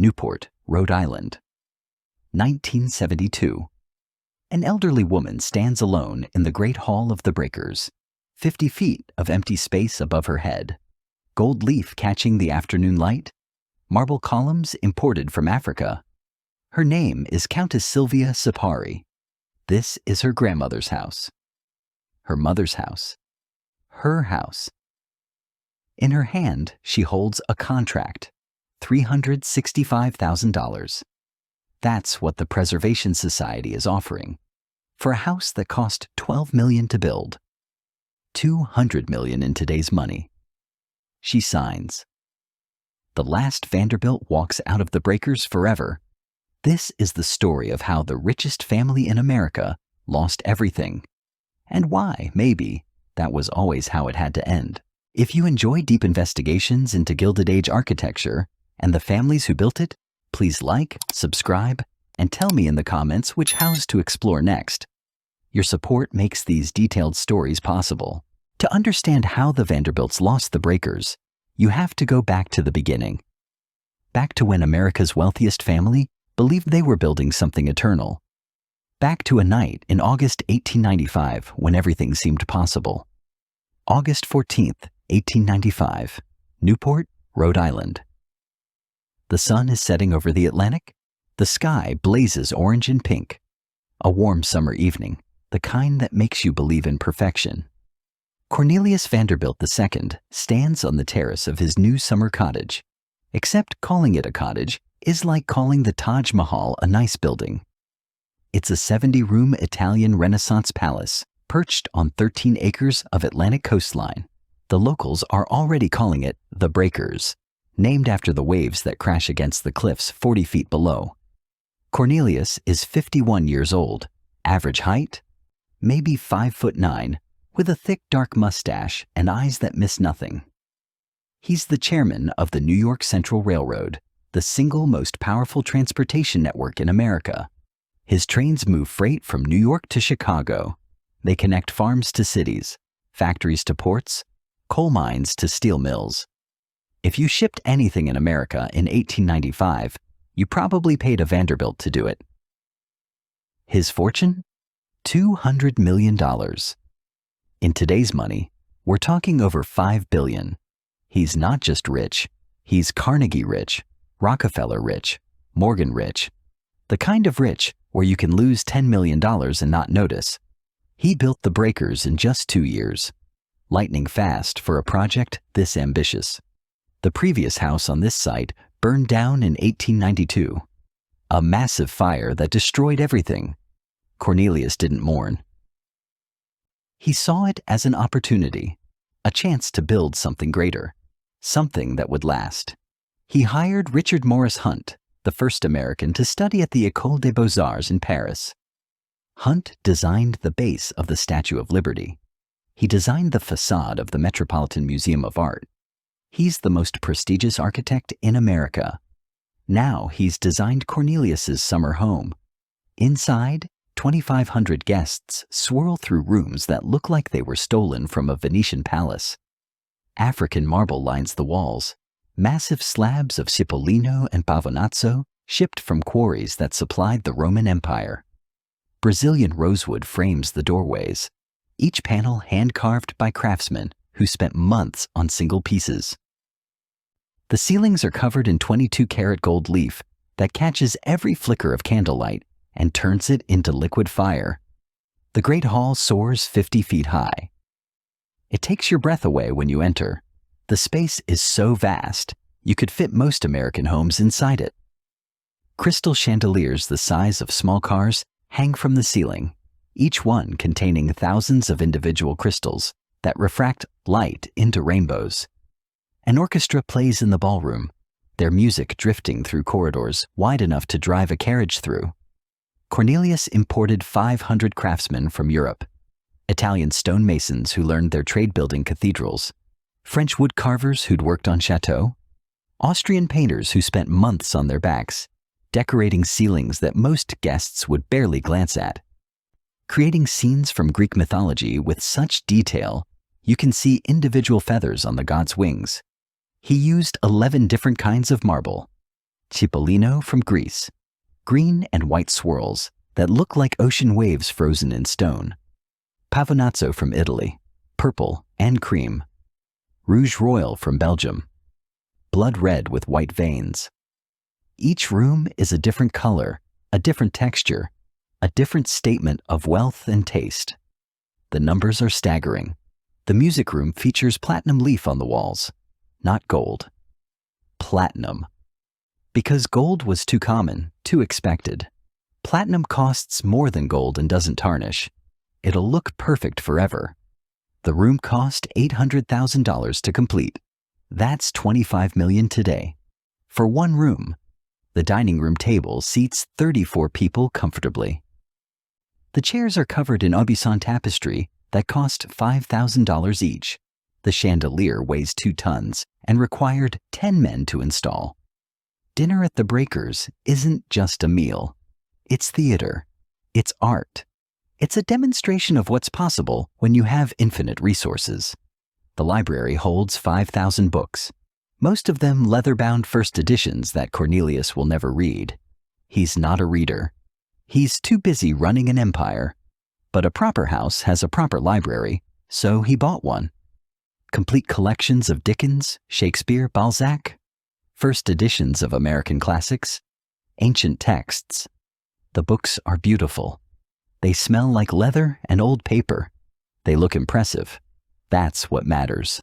Newport, Rhode Island. 1972. An elderly woman stands alone in the Great Hall of the Breakers, 50 feet of empty space above her head, gold leaf catching the afternoon light, marble columns imported from Africa. Her name is Countess Sylvia Sipari. This is her grandmother's house, her mother's house, her house. In her hand, she holds a contract, $365,000. That's what the Preservation Society is offering for a house that cost $12 million to build, $200 million in today's money. She signs. The last Vanderbilt walks out of the Breakers forever. This is the story of how the richest family in America lost everything, and why, maybe, that was always how it had to end. If you enjoy deep investigations into Gilded Age architecture and the families who built it, please like, subscribe, and tell me in the comments which house to explore next. Your support makes these detailed stories possible. To understand how the Vanderbilts lost the Breakers, you have to go back to the beginning. Back to when America's wealthiest family believed they were building something eternal. Back to a night in August 1895 when everything seemed possible. August 14th, 1895, Newport, Rhode Island. The sun is setting over the Atlantic. The sky blazes orange and pink. A warm summer evening, the kind that makes you believe in perfection. Cornelius Vanderbilt II stands on the terrace of his new summer cottage. Except calling it a cottage is like calling the Taj Mahal a nice building. It's a 70-room Italian Renaissance palace perched on 13 acres of Atlantic coastline. The locals are already calling it the Breakers, named after the waves that crash against the cliffs 40 feet below. Cornelius is 51 years old, average height, maybe 5'9", with a thick dark mustache and eyes that miss nothing. He's the chairman of the New York Central Railroad, the single most powerful transportation network in America. His trains move freight from New York to Chicago. They connect farms to cities, factories to ports, coal mines to steel mills. If you shipped anything in America in 1895, you probably paid a Vanderbilt to do it. His fortune? $200 million. In today's money, we're talking over $5 billion. He's not just rich, he's Carnegie rich, Rockefeller rich, Morgan rich. The kind of rich where you can lose $10 million and not notice. He built the Breakers in just 2 years. Lightning fast for a project this ambitious. The previous house on this site burned down in 1892. A massive fire that destroyed everything. Cornelius didn't mourn. He saw it as an opportunity, a chance to build something greater, something that would last. He hired Richard Morris Hunt, the first American to study at the École des Beaux-Arts in Paris. Hunt designed the base of the Statue of Liberty. He designed the facade of the Metropolitan Museum of Art. He's the most prestigious architect in America. Now he's designed Cornelius's summer home. Inside, 2,500 guests swirl through rooms that look like they were stolen from a Venetian palace. African marble lines the walls, massive slabs of Cipollino and Pavonazzo shipped from quarries that supplied the Roman Empire. Brazilian rosewood frames the doorways, each panel hand-carved by craftsmen who spent months on single pieces. The ceilings are covered in 22-karat gold leaf that catches every flicker of candlelight and turns it into liquid fire. The Great Hall soars 50 feet high. It takes your breath away when you enter. The space is so vast, you could fit most American homes inside it. Crystal chandeliers the size of small cars hang from the ceiling, each one containing thousands of individual crystals that refract light into rainbows. An orchestra plays in the ballroom, their music drifting through corridors wide enough to drive a carriage through. Cornelius imported 500 craftsmen from Europe, Italian stonemasons who learned their trade building cathedrals, French woodcarvers who'd worked on chateaux, Austrian painters who spent months on their backs, decorating ceilings that most guests would barely glance at. Creating scenes from Greek mythology with such detail, you can see individual feathers on the god's wings. He used 11 different kinds of marble. Cipollino from Greece, green and white swirls that look like ocean waves frozen in stone. Pavonazzo from Italy, purple and cream. Rouge Royal from Belgium, blood red with white veins. Each room is a different color, a different texture, a different statement of wealth and taste. The numbers are staggering. The music room features platinum leaf on the walls, not gold. Platinum. Because gold was too common, too expected. Platinum costs more than gold and doesn't tarnish. It'll look perfect forever. The room cost $800,000 to complete. That's $25 million today. For one room, the dining room table seats 34 people comfortably. The chairs are covered in Aubusson tapestry that cost $5,000 each. The chandelier weighs 2 tons and required 10 men to install. Dinner at the Breakers isn't just a meal. It's theater. It's art. It's a demonstration of what's possible when you have infinite resources. The library holds 5,000 books, most of them leather-bound first editions that Cornelius will never read. He's not a reader. He's too busy running an empire. But a proper house has a proper library, so he bought one. Complete collections of Dickens, Shakespeare, Balzac, first editions of American classics, ancient texts. The books are beautiful. They smell like leather and old paper. They look impressive. That's what matters.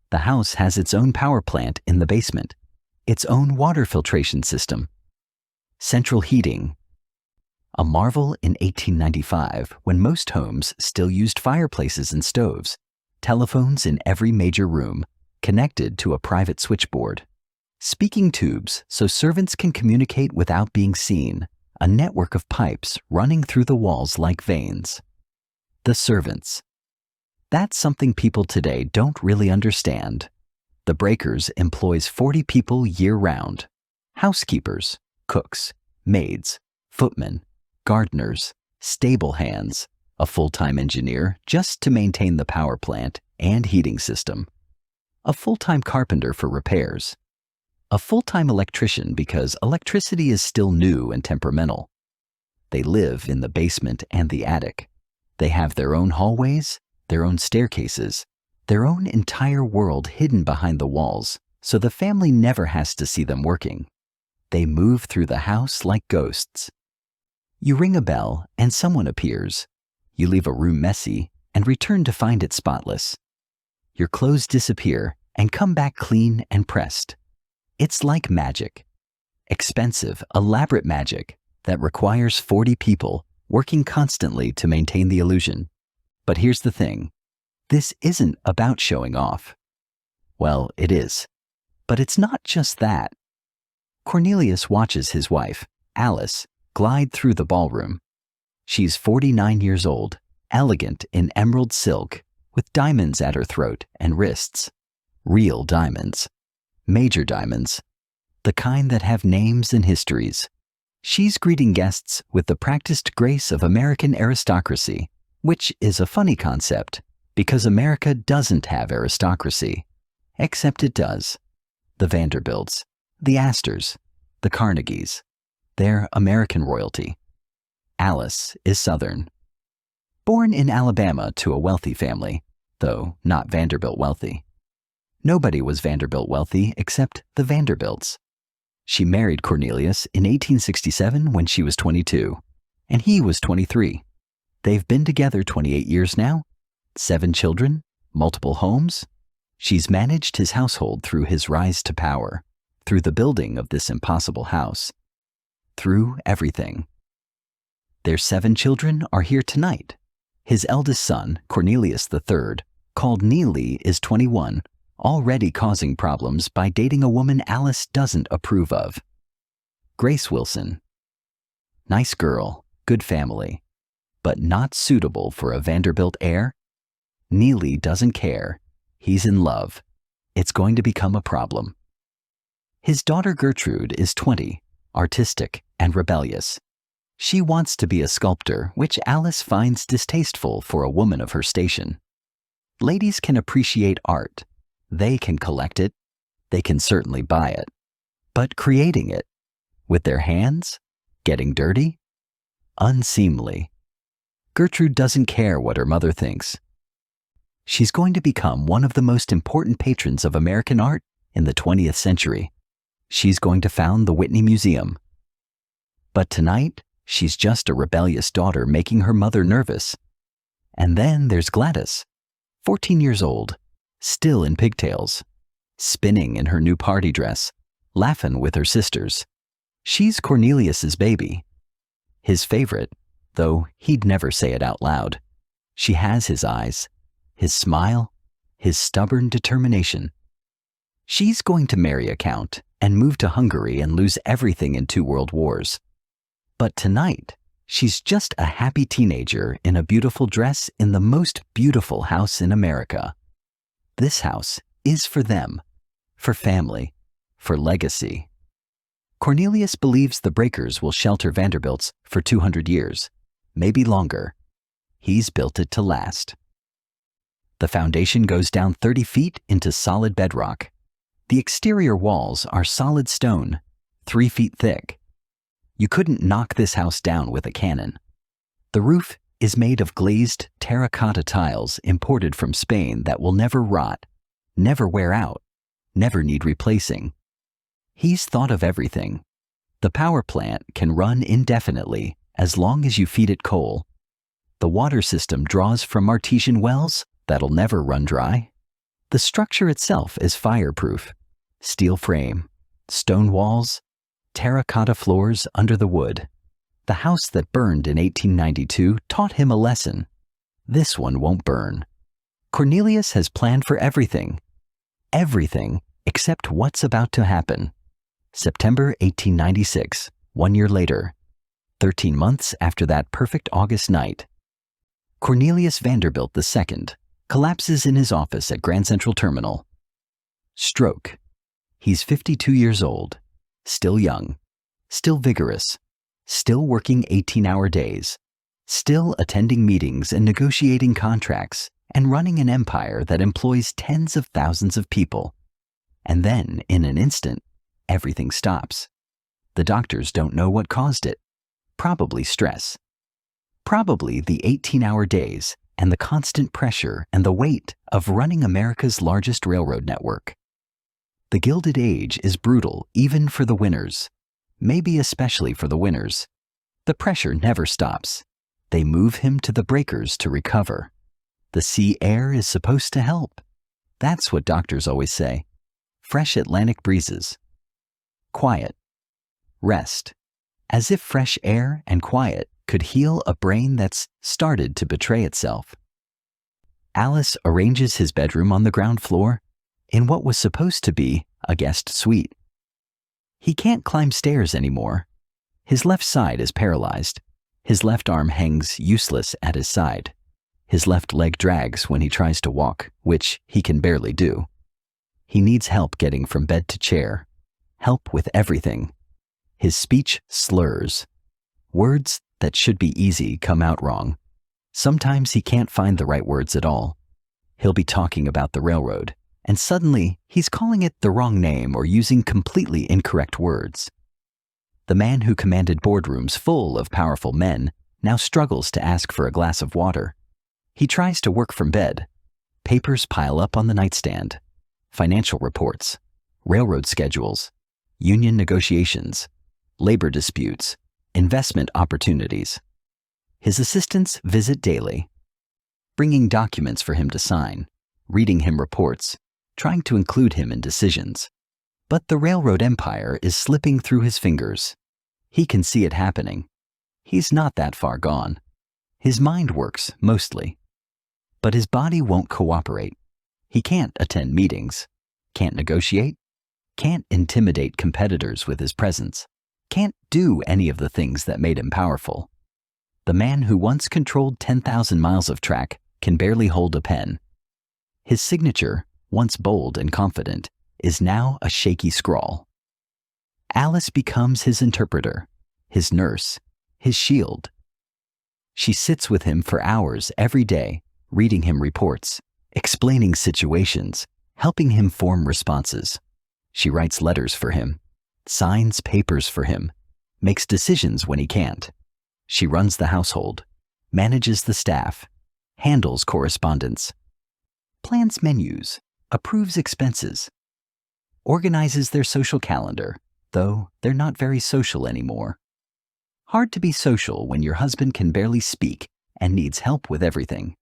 The house has its own power plant in the basement, its own water filtration system. Central heating. A marvel in 1895 when most homes still used fireplaces and stoves, telephones in every major room, connected to a private switchboard. Speaking tubes so servants can communicate without being seen, a network of pipes running through the walls like veins. The servants. That's something people today don't really understand. The Breakers employs 40 people year-round. Housekeepers, cooks, maids, footmen, gardeners, stable hands, a full-time engineer just to maintain the power plant and heating system, a full-time carpenter for repairs, a full-time electrician because electricity is still new and temperamental. They live in the basement and the attic. They have their own hallways, their own staircases, their own entire world hidden behind the walls, so the family never has to see them working. They move through the house like ghosts. You ring a bell and someone appears. You leave a room messy and return to find it spotless. Your clothes disappear and come back clean and pressed. It's like magic. Expensive, elaborate magic that requires 40 people working constantly to maintain the illusion. But here's the thing. This isn't about showing off. Well, it is. But it's not just that. Cornelius watches his wife, Alice, glide through the ballroom. She's 49 years old, elegant in emerald silk, with diamonds at her throat and wrists. Real diamonds. Major diamonds. The kind that have names and histories. She's greeting guests with the practiced grace of American aristocracy, which is a funny concept, because America doesn't have aristocracy. Except it does. The Vanderbilts, the Astors, the Carnegies. They're American royalty. Alice is Southern. Born in Alabama to a wealthy family, though not Vanderbilt wealthy. Nobody was Vanderbilt wealthy except the Vanderbilts. She married Cornelius in 1867 when she was 22, and he was 23. They've been together 28 years now, 7 children, multiple homes. She's managed his household through his rise to power, through the building of this impossible house, through everything. Their 7 children are here tonight. His eldest son, Cornelius III, called Neely, is 21, already causing problems by dating a woman Alice doesn't approve of. Grace Wilson. Nice girl, good family, but not suitable for a Vanderbilt heir. Neely doesn't care. He's in love. It's going to become a problem. His daughter Gertrude is 20, artistic and rebellious. She wants to be a sculptor, which Alice finds distasteful for a woman of her station. Ladies can appreciate art. They can collect it. They can certainly buy it. But creating it, With their hands? Getting dirty? Unseemly. Gertrude doesn't care what her mother thinks. She's going to become one of the most important patrons of American art in the 20th century. She's going to found the Whitney Museum. But tonight, she's just a rebellious daughter making her mother nervous. And then there's Gladys, 14 years old, still in pigtails, spinning in her new party dress, laughing with her sisters. She's Cornelius's baby. His favorite, though he'd never say it out loud. She has his eyes, his smile, his stubborn determination. She's going to marry a count and move to Hungary and lose everything in 2 world wars. But tonight, she's just a happy teenager in a beautiful dress in the most beautiful house in America. This house is for them, for family, for legacy. Cornelius believes the breakers will shelter Vanderbilts for 200 years, maybe longer. He's built it to last. The foundation goes down 30 feet into solid bedrock. The exterior walls are solid stone, 3 feet thick. You couldn't knock this house down with a cannon. The roof is made of glazed terracotta tiles imported from Spain that will never rot, never wear out, never need replacing. He's thought of everything. The power plant can run indefinitely as long as you feed it coal. The water system draws from artesian wells that'll never run dry. The structure itself is fireproof. Steel frame, stone walls, terracotta floors under the wood. The house that burned in 1892 taught him a lesson. This one won't burn. Cornelius has planned for everything. Everything except what's about to happen. September 1896, 1 year later, 13 months after that perfect August night. Cornelius Vanderbilt II collapses in his office at Grand Central Terminal. Stroke. He's 52 years old, still young, still vigorous, still working 18-hour days, still attending meetings and negotiating contracts and running an empire that employs tens of thousands of people. And then, in an instant, everything stops. The doctors don't know what caused it. Probably stress. Probably the 18-hour days and the constant pressure and the weight of running America's largest railroad network. The Gilded Age is brutal even for the winners, maybe especially for the winners. The pressure never stops. They move him to the breakers to recover. The sea air is supposed to help. That's what doctors always say. Fresh Atlantic breezes. Quiet. Rest. As if fresh air and quiet could heal a brain that's started to betray itself. Alice arranges his bedroom on the ground floor in what was supposed to be a guest suite. He can't climb stairs anymore. His left side is paralyzed. His left arm hangs useless at his side. His left leg drags when he tries to walk, which he can barely do. He needs help getting from bed to chair. Help with everything. His speech slurs. Words that should be easy come out wrong. Sometimes he can't find the right words at all. He'll be talking about the railroad, and suddenly he's calling it the wrong name or using completely incorrect words. The man who commanded boardrooms full of powerful men now struggles to ask for a glass of water. He tries to work from bed. Papers pile up on the nightstand. Financial reports, railroad schedules, union negotiations, labor disputes, investment opportunities. His assistants visit daily, bringing documents for him to sign, reading him reports, trying to include him in decisions. But the railroad empire is slipping through his fingers. He can see it happening. He's not that far gone. His mind works, mostly. But his body won't cooperate. He can't attend meetings, can't negotiate, can't intimidate competitors with his presence, can't do any of the things that made him powerful. The man who once controlled 10,000 miles of track can barely hold a pen. His signature, once bold and confident, is now a shaky scrawl. Alice becomes his interpreter, his nurse, his shield. She sits with him for hours every day, reading him reports, explaining situations, helping him form responses. She writes letters for him, signs papers for him, makes decisions when he can't. She runs the household, manages the staff, handles correspondence, plans menus, approves expenses, organizes their social calendar, though they're not very social anymore. Hard to be social when your husband can barely speak and needs help with everything.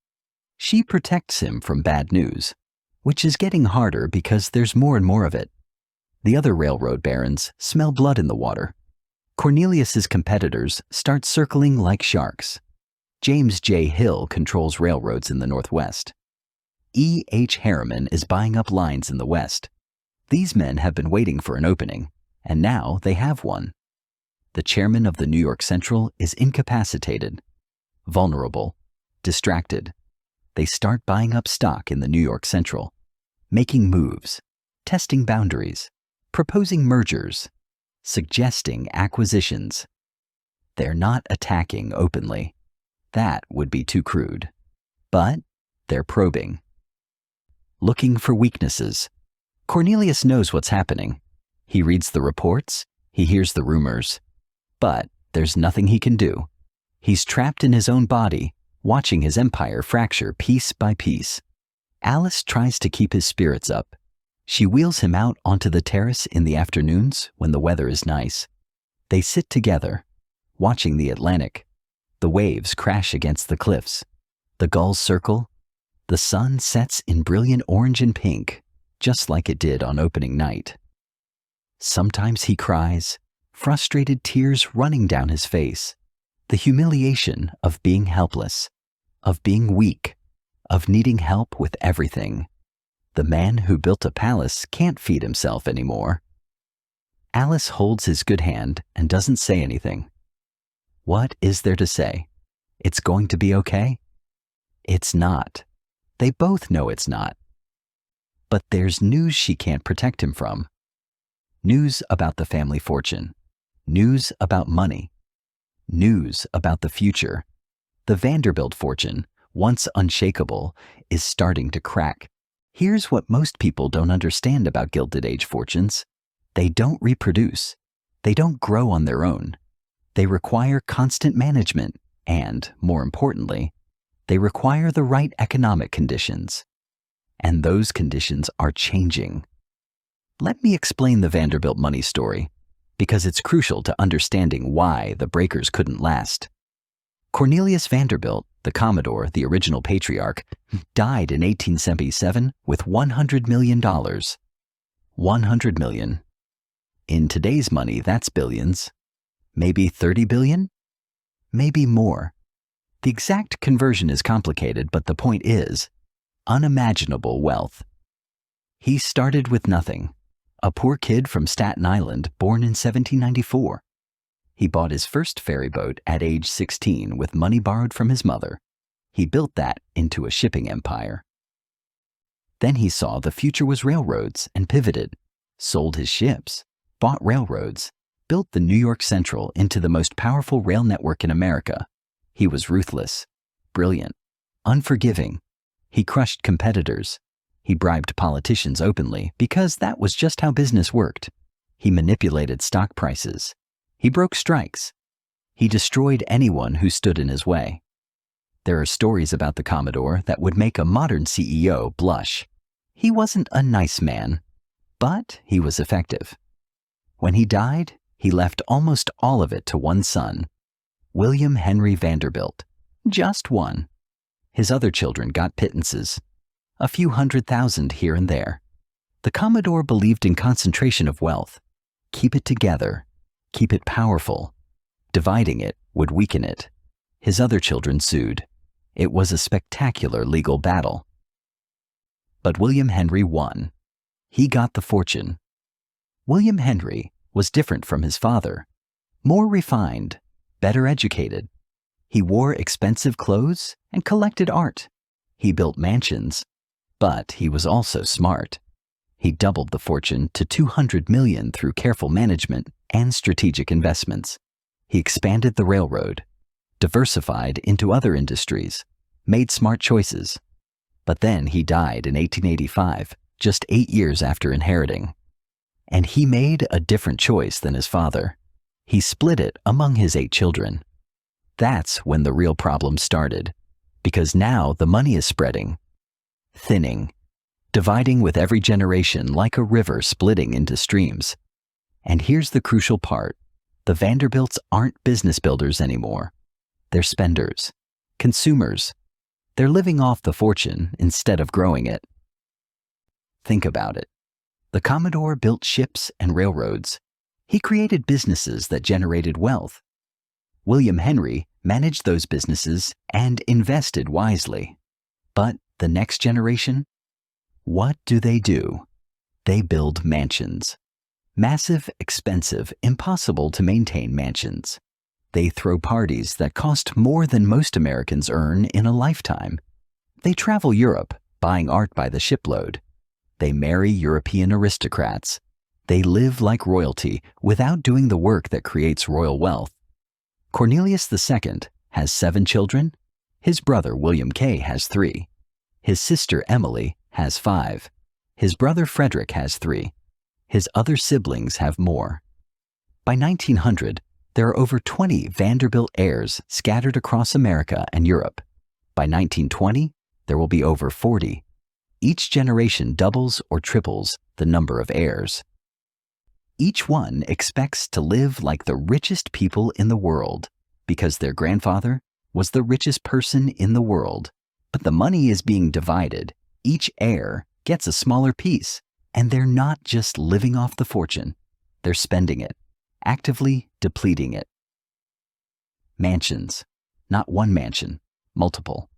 She protects him from bad news, which is getting harder because there's more and more of it. The other railroad barons smell blood in the water. Cornelius's competitors start circling like sharks. James J. Hill controls railroads in the Northwest. E. H. Harriman is buying up lines in the West. These men have been waiting for an opening, and now they have one. The chairman of the New York Central is incapacitated, vulnerable, distracted. They start buying up stock in the New York Central, making moves, testing boundaries, proposing mergers, suggesting acquisitions. They're not attacking openly. That would be too crude. But they're probing. Looking for weaknesses. Cornelius knows what's happening. He reads the reports, he hears the rumors. But there's nothing he can do. He's trapped in his own body, watching his empire fracture piece by piece. Alice tries to keep his spirits up. She wheels him out onto the terrace in the afternoons when the weather is nice. They sit together, watching the Atlantic. The waves crash against the cliffs. The gulls circle. The sun sets in brilliant orange and pink, just like it did on opening night. Sometimes he cries, frustrated tears running down his face. The humiliation of being helpless, of being weak, of needing help with everything. The man who built a palace can't feed himself anymore. Alice holds his good hand and doesn't say anything. What is there to say? It's going to be okay? It's not. They both know it's not. But there's news she can't protect him from. News about the family fortune. News about money. News about the future. The Vanderbilt fortune, once unshakable, is starting to crack. Here's what most people don't understand about Gilded Age fortunes. They don't reproduce. They don't grow on their own. They require constant management and, more importantly, they require the right economic conditions. And those conditions are changing. Let me explain the Vanderbilt money story, because it's crucial to understanding why the breakers couldn't last. Cornelius Vanderbilt, the Commodore, the original patriarch, died in 1877 with $100 million. $100 million. In today's money, that's billions. Maybe 30 billion? Maybe more. The exact conversion is complicated, but the point is, unimaginable wealth. He started with nothing. A poor kid from Staten Island, born in 1794. He bought his first ferry boat at age 16 with money borrowed from his mother. He built that into a shipping empire. Then he saw the future was railroads and pivoted, sold his ships, bought railroads, built the New York Central into the most powerful rail network in America. He was ruthless, brilliant, unforgiving. He crushed competitors. He bribed politicians openly because that was just how business worked. He manipulated stock prices. He broke strikes. He destroyed anyone who stood in his way. There are stories about the Commodore that would make a modern CEO blush. He wasn't a nice man, but he was effective. When he died, he left almost all of it to one son, William Henry Vanderbilt. Just one. His other children got pittances, a few $100,000 here and there. The Commodore believed in concentration of wealth. Keep it together. Keep it powerful. Dividing it would weaken it. His other children sued. It was a spectacular legal battle. But William Henry won. He got the fortune. William Henry was different from his father, more refined, better educated. He wore expensive clothes and collected art. He built mansions, but he was also smart. He doubled the fortune to $200 million through careful management and strategic investments. He expanded the railroad, diversified into other industries, made smart choices. But then he died in 1885, just 8 years after inheriting. And he made a different choice than his father. He split it among his 8 children. That's when the real problem started, because now the money is spreading, thinning, dividing with every generation like a river splitting into streams. And here's the crucial part. The Vanderbilts aren't business builders anymore. They're spenders, consumers. They're living off the fortune instead of growing it. Think about it. The Commodore built ships and railroads. He created businesses that generated wealth. William Henry managed those businesses and invested wisely. But the next generation? What do? They build mansions. Massive, expensive, impossible to maintain mansions. They throw parties that cost more than most Americans earn in a lifetime. They travel Europe, buying art by the shipload. They marry European aristocrats. They live like royalty without doing the work that creates royal wealth. Cornelius II has 7 children. His brother William K has 3. His sister Emily has 5. His brother Frederick has 3. His other siblings have more. By 1900, there are over 20 Vanderbilt heirs scattered across America and Europe. By 1920, there will be over 40. Each generation doubles or triples the number of heirs. Each one expects to live like the richest people in the world because their grandfather was the richest person in the world. But the money is being divided. Each heir gets a smaller piece, and they're not just living off the fortune. They're spending it, actively depleting it. Mansions. Not one mansion, multiple.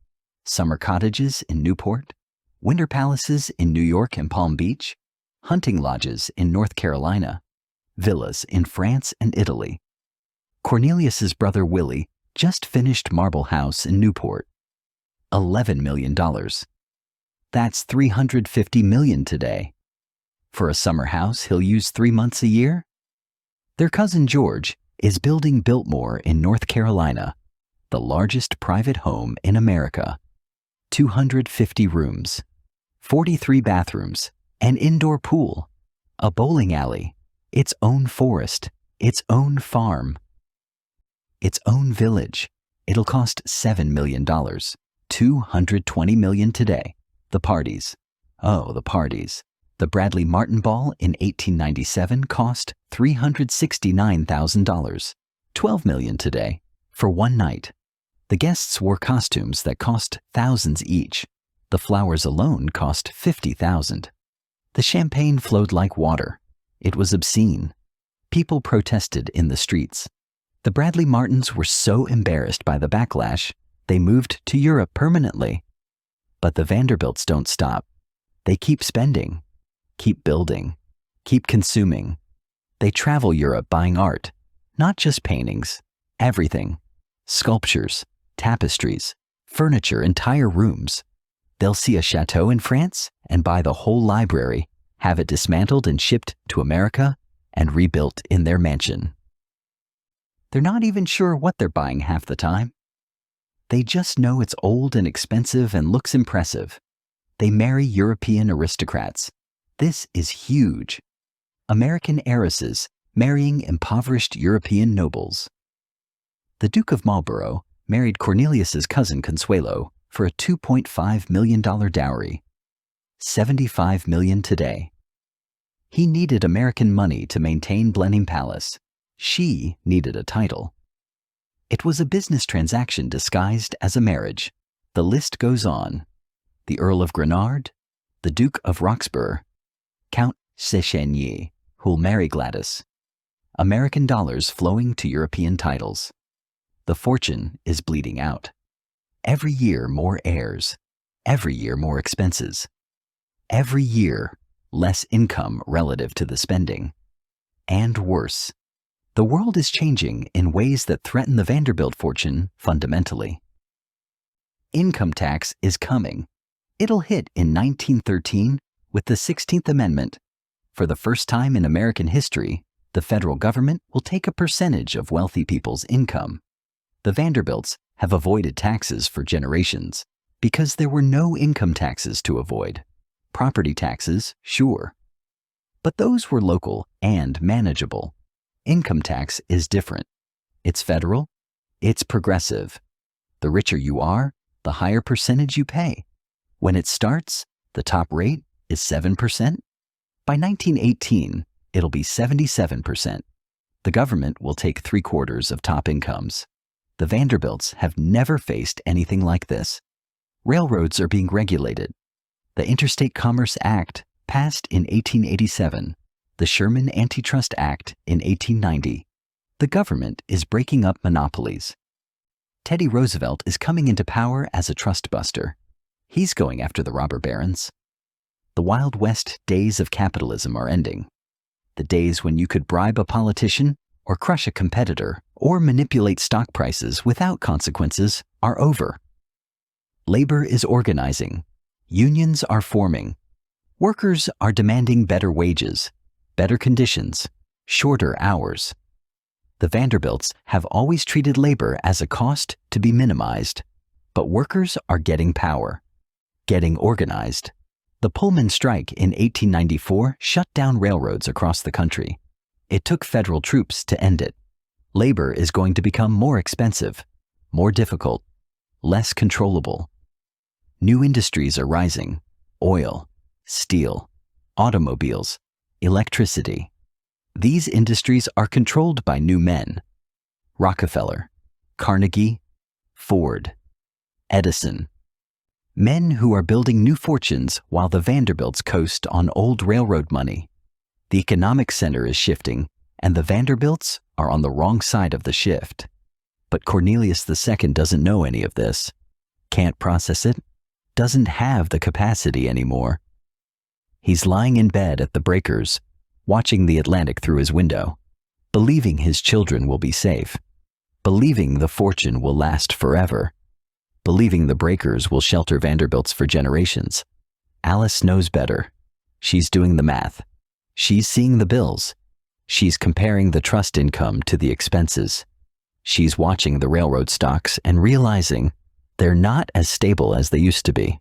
Summer cottages in Newport, winter palaces in New York and Palm Beach, hunting lodges in North Carolina, villas in France and Italy. Cornelius's brother Willie just finished Marble House in Newport. $11 million. That's $350 million today. For a summer house he'll use 3 months a year? Their cousin George is building Biltmore in North Carolina, the largest private home in America. 250 rooms, 43 bathrooms, an indoor pool, a bowling alley, its own forest, its own farm, its own village. It'll cost $7 million. $220 million today. The parties. Oh, the parties. The Bradley Martin Ball in 1897 cost $369,000. $12 million today. For one night. The guests wore costumes that cost thousands each. The flowers alone cost $50,000. The champagne flowed like water. It was obscene. People protested in the streets. The Bradley Martins were so embarrassed by the backlash, they moved to Europe permanently. But the Vanderbilts don't stop. They keep spending, keep building, keep consuming. They travel Europe buying art, not just paintings, everything. Sculptures, tapestries, furniture, entire rooms. They'll see a chateau in France and buy the whole library, have it dismantled and shipped to America and rebuilt in their mansion. They're not even sure what they're buying half the time. They just know it's old and expensive and looks impressive. They marry European aristocrats. This is huge. American heiresses marrying impoverished European nobles. The Duke of Marlborough married Cornelius's cousin Consuelo for a $2.5 million dowry. $75 million today. He needed American money to maintain Blenheim Palace. She needed a title. It was a business transaction disguised as a marriage. The list goes on. The Earl of Grenard, the Duke of Roxburgh, Count Séchigny, who'll marry Gladys. American dollars flowing to European titles. The fortune is bleeding out. Every year more heirs. Every year more expenses. Every year less income relative to the spending. And worse. The world is changing in ways that threaten the Vanderbilt fortune fundamentally. Income tax is coming. It'll hit in 1913 with the 16th Amendment. For the first time in American history, the federal government will take a percentage of wealthy people's income. The Vanderbilts have avoided taxes for generations because there were no income taxes to avoid. Property taxes, sure. But those were local and manageable. Income tax is different. It's federal. It's progressive. The richer you are, the higher percentage you pay. When it starts, the top rate is 7%. By 1918, it'll be 77%. The government will take 3/4 of top incomes. The Vanderbilts have never faced anything like this. Railroads are being regulated. The Interstate Commerce Act passed in 1887. The Sherman Antitrust Act in 1890. The government is breaking up monopolies. Teddy Roosevelt is coming into power as a trust buster. He's going after the robber barons. The Wild West days of capitalism are ending. The days when you could bribe a politician or crush a competitor or manipulate stock prices without consequences are over. Labor is organizing. Unions are forming. Workers are demanding better wages, better conditions, shorter hours. The Vanderbilts have always treated labor as a cost to be minimized, but workers are getting power, getting organized. The Pullman strike in 1894 shut down railroads across the country. It took federal troops to end it. Labor is going to become more expensive, more difficult, less controllable. New industries are rising: oil, steel, automobiles, electricity. These industries are controlled by new men: Rockefeller, Carnegie, Ford, Edison. Men who are building new fortunes while the Vanderbilts coast on old railroad money. The economic center is shifting, and the Vanderbilts are on the wrong side of the shift. But Cornelius II doesn't know any of this, can't process it, doesn't have the capacity anymore. He's lying in bed at the breakers, watching the Atlantic through his window, believing his children will be safe, believing the fortune will last forever, believing the breakers will shelter Vanderbilts for generations. Alice knows better. She's doing the math. She's seeing the bills. She's comparing the trust income to the expenses. She's watching the railroad stocks and realizing they're not as stable as they used to be.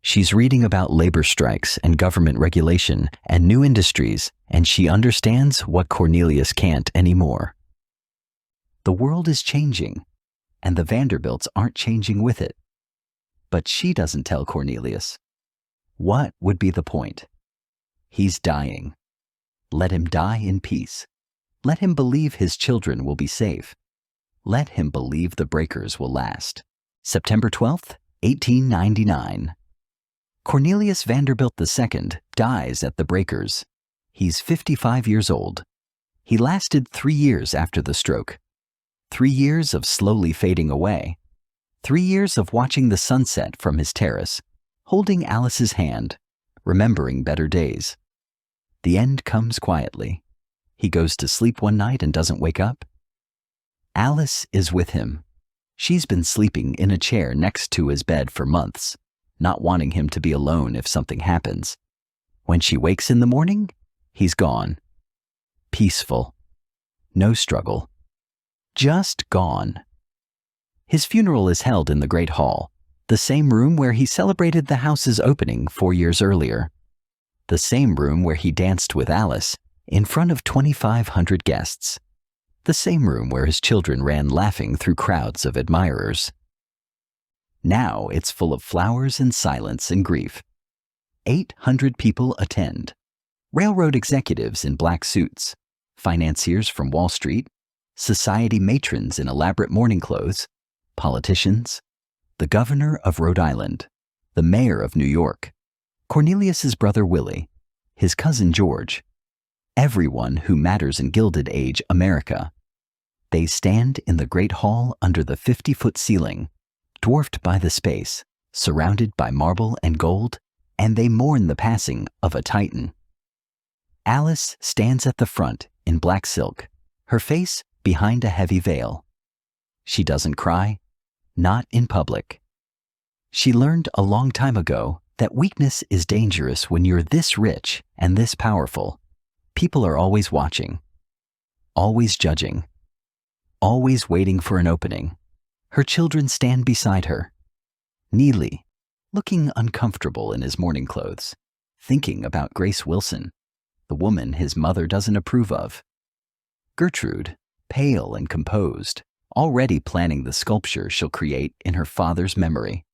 She's reading about labor strikes and government regulation and new industries, and she understands what Cornelius can't anymore. The world is changing, and the Vanderbilts aren't changing with it. But she doesn't tell Cornelius. What would be the point? He's dying. Let him die in peace. Let him believe his children will be safe. Let him believe the breakers will last. September 12th, 1899. Cornelius Vanderbilt II dies at the breakers. He's 55 years old. He lasted 3 years after the stroke. 3 years of slowly fading away. 3 years of watching the sunset from his terrace, holding Alice's hand, remembering better days. The end comes quietly. He goes to sleep one night and doesn't wake up. Alice is with him. She's been sleeping in a chair next to his bed for months, not wanting him to be alone if something happens. When she wakes in the morning, he's gone. Peaceful. No struggle. Just gone. His funeral is held in the Great Hall, the same room where he celebrated the house's opening 4 years earlier. The same room where he danced with Alice in front of 2,500 guests. The same room where his children ran laughing through crowds of admirers. Now it's full of flowers and silence and grief. 800 people attend. Railroad executives in black suits, financiers from Wall Street, society matrons in elaborate mourning clothes, politicians, the governor of Rhode Island, the mayor of New York, Cornelius's brother Willie, his cousin George, everyone who matters in Gilded Age America. They stand in the great hall under the 50-foot ceiling, dwarfed by the space, surrounded by marble and gold, and they mourn the passing of a titan. Alice stands at the front in black silk, her face behind a heavy veil. She doesn't cry, not in public. She learned a long time ago that weakness is dangerous when you're this rich and this powerful. People are always watching, always judging, always waiting for an opening. Her children stand beside her. Neely, looking uncomfortable in his mourning clothes, thinking about Grace Wilson, the woman his mother doesn't approve of. Gertrude, pale and composed, already planning the sculpture she'll create in her father's memory.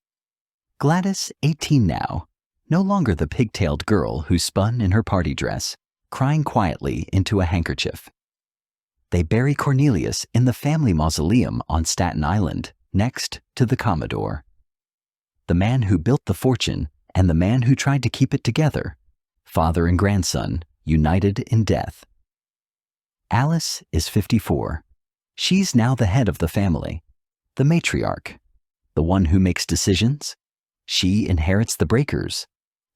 Gladys, 18 now, no longer the pigtailed girl who spun in her party dress, crying quietly into a handkerchief. They bury Cornelius in the family mausoleum on Staten Island, next to the Commodore. The man who built the fortune and the man who tried to keep it together, father and grandson, united in death. Alice is 54. She's now the head of the family, the matriarch, the one who makes decisions. She inherits the breakers.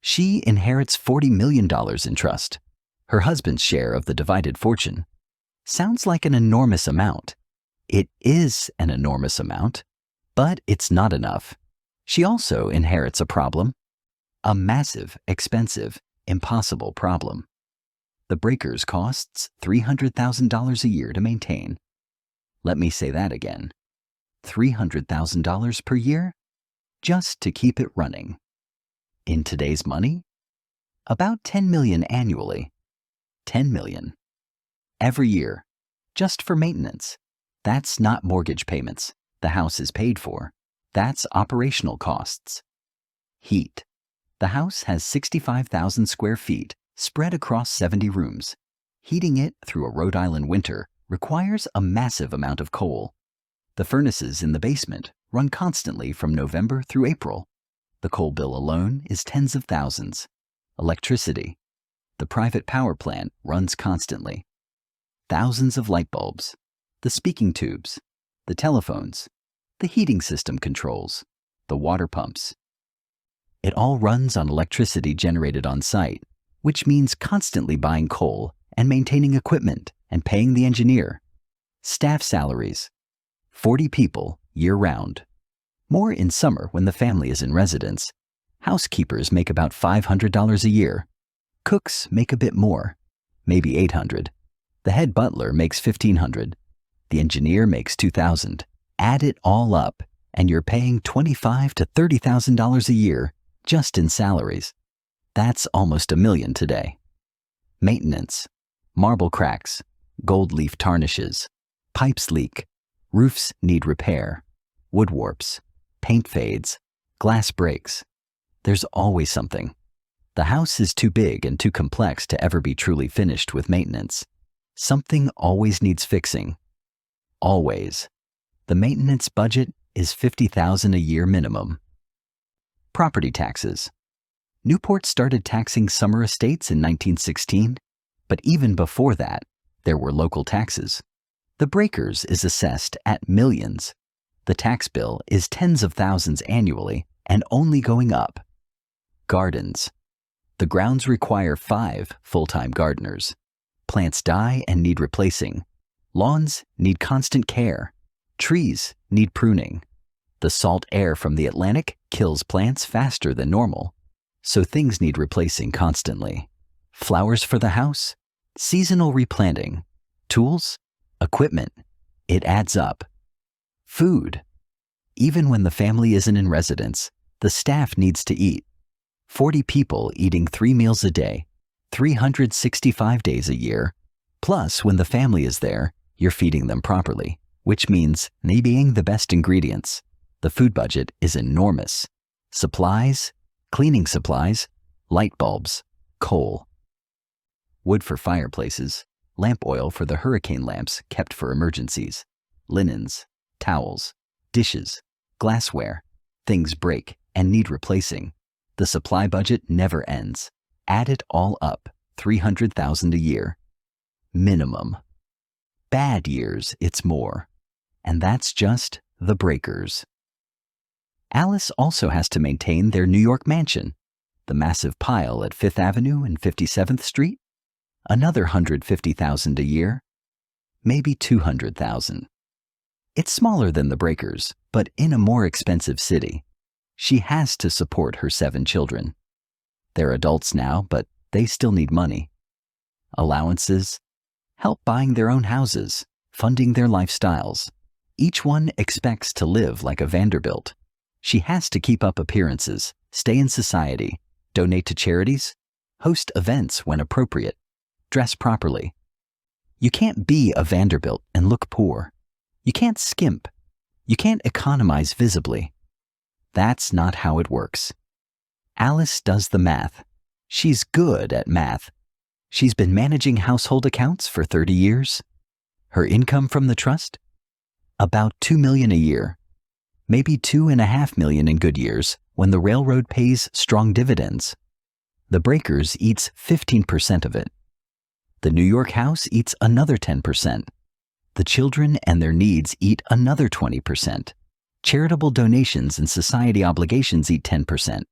She inherits $40 million in trust, her husband's share of the divided fortune. Sounds like an enormous amount. It is an enormous amount, but it's not enough. She also inherits a problem, a massive, expensive, impossible problem. The breakers costs $300,000 a year to maintain. Let me say that again. $300,000 per year just to keep it running. In today's money, about $10 million annually. $10 million. Every year, just for maintenance. That's not mortgage payments. The house is paid for. That's operational costs. Heat. The house has 65,000 square feet spread across 70 rooms. Heating it through a Rhode Island winter requires a massive amount of coal. The furnaces in the basement run constantly from November through April. The coal bill alone is tens of thousands. Electricity. The private power plant runs constantly. Thousands of light bulbs, the speaking tubes, the telephones, the heating system controls, the water pumps. It all runs on electricity generated on site, which means constantly buying coal and maintaining equipment and paying the engineer. Staff salaries, 40 people year-round. More in summer when the family is in residence. Housekeepers make about $500 a year. Cooks make a bit more, maybe $800. The head butler makes $1,500. The engineer makes $2,000. Add it all up, and you're paying $25,000 to $30,000 a year just in salaries. That's almost $1 million today. Maintenance. Marble cracks, gold leaf tarnishes, pipes leak, roofs need repair, wood warps, paint fades, glass breaks. There's always something. The house is too big and too complex to ever be truly finished with maintenance. Something always needs fixing. Always. The maintenance budget is $50,000 a year minimum. Property taxes. Newport started taxing summer estates in 1916, but even before that, there were local taxes. The breakers is assessed at millions. The tax bill is tens of thousands annually and only going up. Gardens. The grounds require 5 full-time gardeners. Plants die and need replacing. Lawns need constant care. Trees need pruning. The salt air from the Atlantic kills plants faster than normal, so things need replacing constantly. Flowers for the house, seasonal replanting, tools, equipment. It adds up. Food. Even when the family isn't in residence, the staff needs to eat. 40 people eating 3 meals a day, 365 days a year. Plus, when the family is there, you're feeding them properly, which means being the best ingredients. The food budget is enormous. Supplies, cleaning supplies, light bulbs, coal. Wood for fireplaces, lamp oil for the hurricane lamps kept for emergencies, linens, towels, dishes, glassware. Things break and need replacing. The supply budget never ends. Add it all up, $300,000 a year. Minimum. Bad years, it's more. And that's just the breakers. Alice also has to maintain their New York mansion, the massive pile at 5th Avenue and 57th Street. Another $150,000 a year. Maybe $200,000. It's smaller than the breakers, but in a more expensive city. She has to support her 7 children. They're adults now, but they still need money. Allowances, help buying their own houses, funding their lifestyles. Each one expects to live like a Vanderbilt. She has to keep up appearances, stay in society, donate to charities, host events when appropriate, dress properly. You can't be a Vanderbilt and look poor. You can't skimp. You can't economize visibly. That's not how it works. Alice does the math. She's good at math. She's been managing household accounts for 30 years. Her income from the trust? About $2 million a year. Maybe $2.5 million in good years when the railroad pays strong dividends. The Breakers eats 15% of it. The New York house eats another 10%. The children and their needs eat another 20%. Charitable donations and society obligations eat 10%.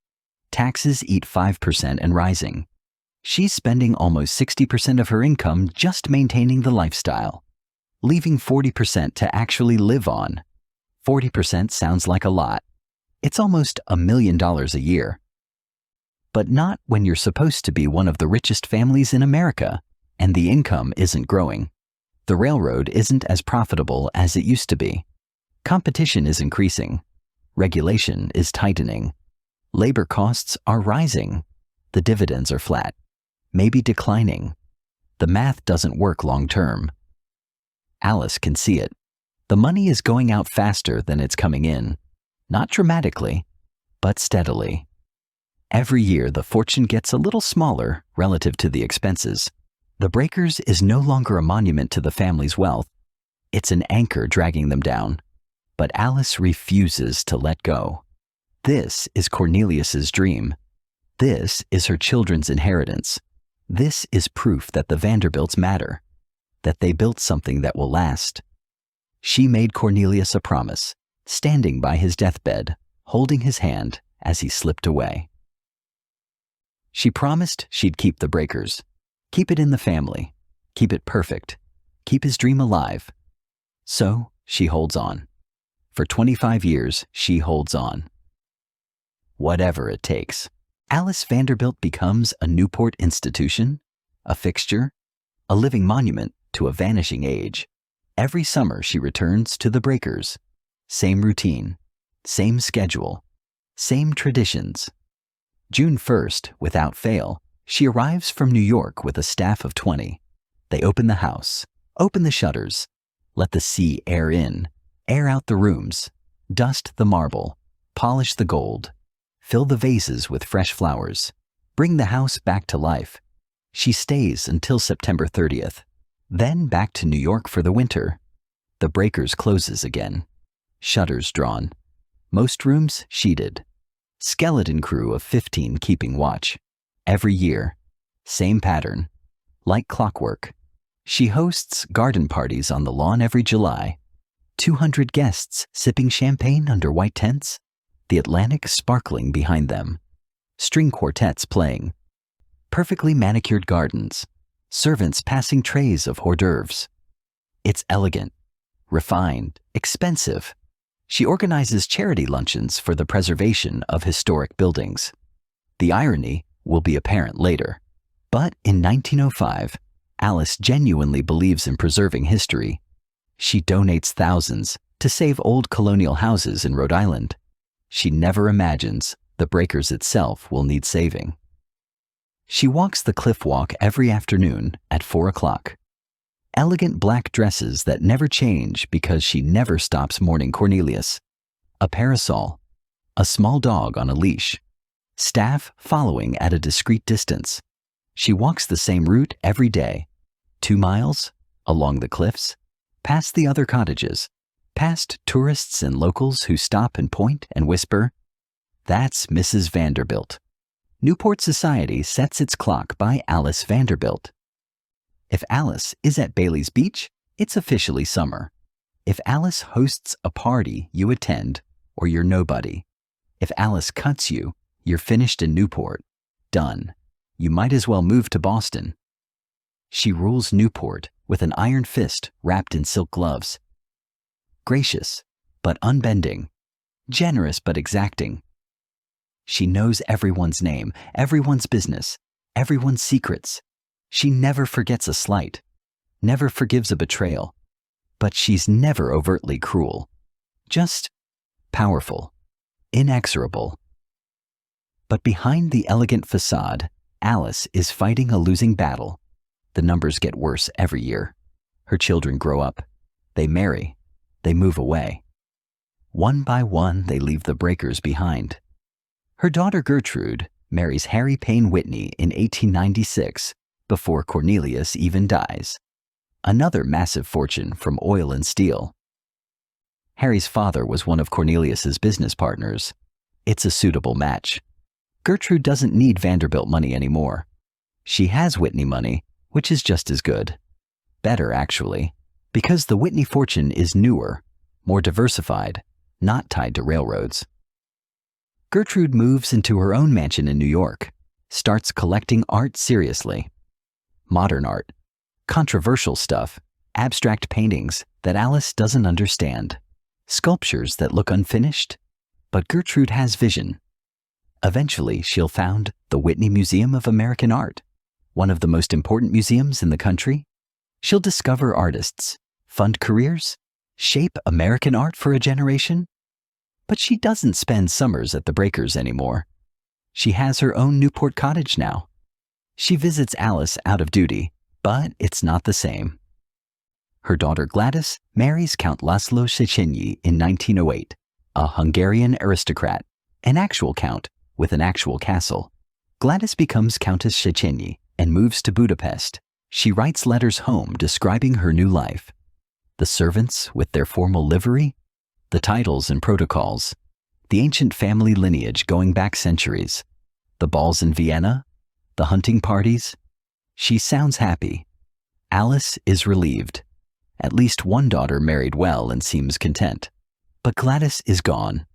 Taxes eat 5% and rising. She's spending almost 60% of her income just maintaining the lifestyle, leaving 40% to actually live on. 40% sounds like a lot. It's almost $1 million a year. But not when you're supposed to be one of the richest families in America, and the income isn't growing. The railroad isn't as profitable as it used to be. Competition is increasing. Regulation is tightening. Labor costs are rising. The dividends are flat, maybe declining. The math doesn't work long term. Alice can see it. The money is going out faster than it's coming in. Not dramatically, but steadily. Every year, the fortune gets a little smaller relative to the expenses. The Breakers is no longer a monument to the family's wealth. It's an anchor dragging them down. But Alice refuses to let go. This is Cornelius's dream. This is her children's inheritance. This is proof that the Vanderbilts matter, that they built something that will last. She made Cornelius a promise, standing by his deathbed, holding his hand as he slipped away. She promised she'd keep the Breakers, keep it in the family, keep it perfect, keep his dream alive. So she holds on. For 25 years, she holds on. Whatever it takes. Alice Vanderbilt becomes a Newport institution, a fixture, a living monument to a vanishing age. Every summer she returns to the Breakers. Same routine, same schedule, same traditions. June 1st, without fail, she arrives from New York with a staff of 20. They open the house, open the shutters, let the sea air in, air out the rooms, dust the marble, polish the gold, fill the vases with fresh flowers, bring the house back to life. She stays until September 30th, then back to New York for the winter. The Breakers closes again, shutters drawn, most rooms sheeted. Skeleton crew of 15 keeping watch. Every year, same pattern, like clockwork. She hosts garden parties on the lawn every July. 200 guests sipping champagne under white tents, the Atlantic sparkling behind them. String quartets playing. Perfectly manicured gardens. Servants passing trays of hors d'oeuvres. It's elegant, refined, expensive. She organizes charity luncheons for the preservation of historic buildings. The irony will be apparent later. But in 1905, Alice genuinely believes in preserving history. She donates thousands to save old colonial houses in Rhode Island. She never imagines the Breakers itself will need saving. She walks the cliff walk every afternoon at 4 o'clock. Elegant black dresses that never change because she never stops mourning Cornelius. A parasol. A small dog on a leash. Staff following at a discreet distance. She walks the same route every day. 2 miles, along the cliffs, past the other cottages, past tourists and locals who stop and point and whisper, "That's Mrs. Vanderbilt." Newport society sets its clock by Alice Vanderbilt. If Alice is at Bailey's Beach, it's officially summer. If Alice hosts a party, you attend, or you're nobody. If Alice cuts you, you're finished in Newport. Done. You might as well move to Boston. She rules Newport with an iron fist wrapped in silk gloves. Gracious, but unbending. Generous, but exacting. She knows everyone's name, everyone's business, everyone's secrets. She never forgets a slight, never forgives a betrayal, but she's never overtly cruel. Just powerful, inexorable. But behind the elegant facade, Alice is fighting a losing battle. The numbers get worse every year. Her children grow up. They marry. They move away. One by one, they leave the breakers behind. Her daughter Gertrude marries Harry Payne Whitney in 1896, before Cornelius even dies. Another massive fortune from oil and steel. Harry's father was one of Cornelius's business partners. It's a suitable match. Gertrude doesn't need Vanderbilt money anymore. She has Whitney money, which is just as good. Better, actually, because the Whitney fortune is newer, more diversified, not tied to railroads. Gertrude moves into her own mansion in New York, starts collecting art seriously. Modern art, controversial stuff, abstract paintings that Alice doesn't understand, sculptures that look unfinished, but Gertrude has vision. Eventually, she'll found the Whitney Museum of American Art, one of the most important museums in the country. She'll discover artists, fund careers, shape American art for a generation. But she doesn't spend summers at the breakers anymore. She has her own Newport cottage now. She visits Alice out of duty, but it's not the same. Her daughter Gladys marries Count Laszlo Széchenyi in 1908, a Hungarian aristocrat, an actual count with an actual castle. Gladys becomes Countess Széchenyi and moves to Budapest. She writes letters home describing her new life. The servants with their formal livery, the titles and protocols, the ancient family lineage going back centuries, the balls in Vienna, the hunting parties. She sounds happy. Alice is relieved. At least one daughter married well and seems content. But Gladys is gone.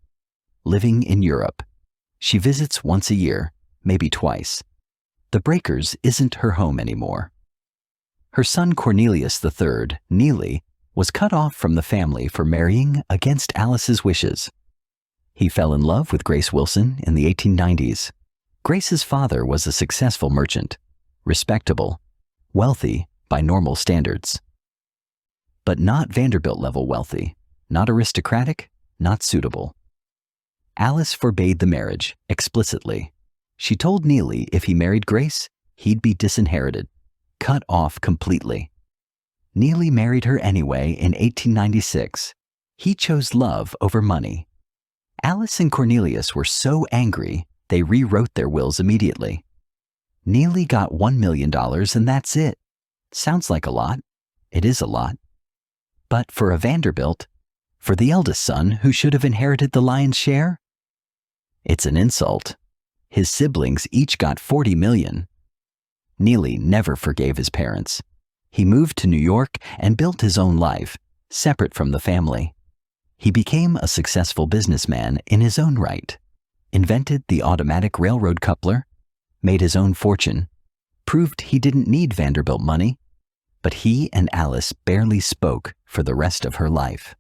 Living in Europe. She visits once a year, maybe twice. The breakers isn't her home anymore. Her son Cornelius III, Neely, was cut off from the family for marrying against Alice's wishes. He fell in love with Grace Wilson in the 1890s. Grace's father was a successful merchant, respectable, wealthy by normal standards. But not Vanderbilt-level wealthy, not aristocratic, not suitable. Alice forbade the marriage, explicitly. She told Neely if he married Grace, he'd be disinherited, cut off completely. Neely married her anyway in 1896. He chose love over money. Alice and Cornelius were so angry, they rewrote their wills immediately. Neely got $1 million and that's it. Sounds like a lot. It is a lot. But for a Vanderbilt, for the eldest son who should have inherited the lion's share, it's an insult. His siblings each got $40 million. Neely never forgave his parents. He moved to New York and built his own life, separate from the family. He became a successful businessman in his own right, invented the automatic railroad coupler, made his own fortune, proved he didn't need Vanderbilt money, but he and Alice barely spoke for the rest of her life.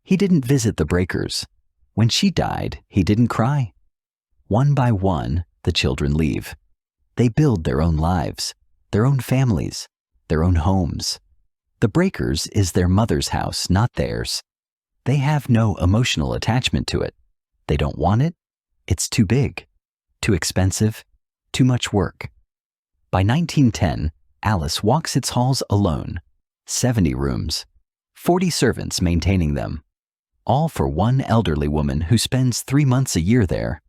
He didn't visit the breakers. When she died, he didn't cry. One by one, the children leave. They build their own lives, their own families, their own homes. The breakers is their mother's house, not theirs. They have no emotional attachment to it. They don't want it. It's too big, too expensive, too much work. By 1910, Alice walks its halls alone. 70 rooms, 40 servants maintaining them, all for one elderly woman who spends 3 months a year there.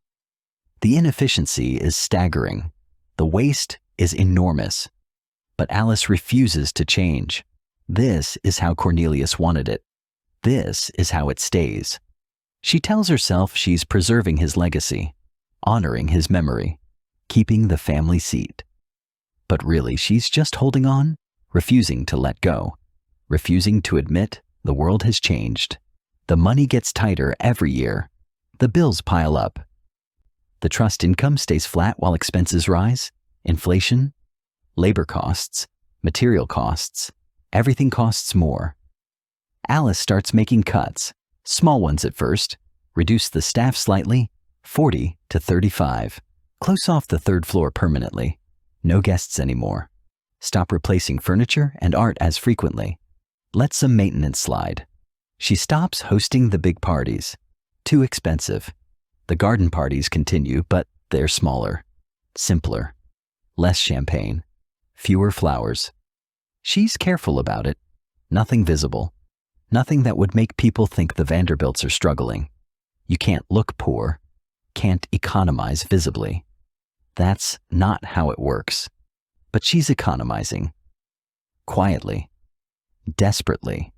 The inefficiency is staggering. The waste is enormous. But Alice refuses to change. This is how Cornelius wanted it. This is how it stays. She tells herself she's preserving his legacy, honoring his memory, keeping the family seat. But really, she's just holding on, refusing to let go, refusing to admit the world has changed. The money gets tighter every year. The bills pile up. The trust income stays flat while expenses rise. Inflation, labor costs, material costs, everything costs more. Alice starts making cuts, small ones at first, reduce the staff slightly, 40 to 35, close off the third floor permanently, no guests anymore, stop replacing furniture and art as frequently, let some maintenance slide. She stops hosting the big parties, too expensive. The garden parties continue, but they're smaller, simpler, less champagne, fewer flowers. She's careful about it. Nothing visible. Nothing that would make people think the Vanderbilts are struggling. You can't look poor. Can't economize visibly. That's not how it works. But she's economizing. Quietly. Desperately.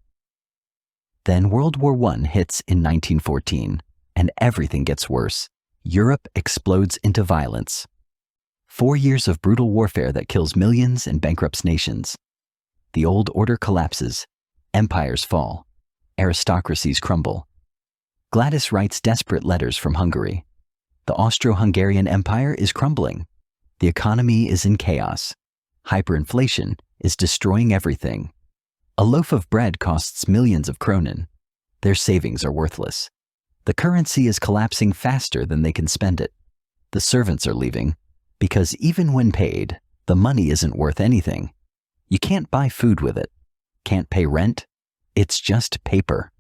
Then World War I hits in 1914, and everything gets worse. Europe explodes into violence. 4 years of brutal warfare that kills millions and bankrupts nations. The old order collapses. Empires fall. Aristocracies crumble. Gladys writes desperate letters from Hungary. The Austro-Hungarian Empire is crumbling. The economy is in chaos. Hyperinflation is destroying everything. A loaf of bread costs millions of kronen. Their savings are worthless. The currency is collapsing faster than they can spend it. The servants are leaving, because even when paid, the money isn't worth anything. You can't buy food with it. Can't pay rent. It's just paper.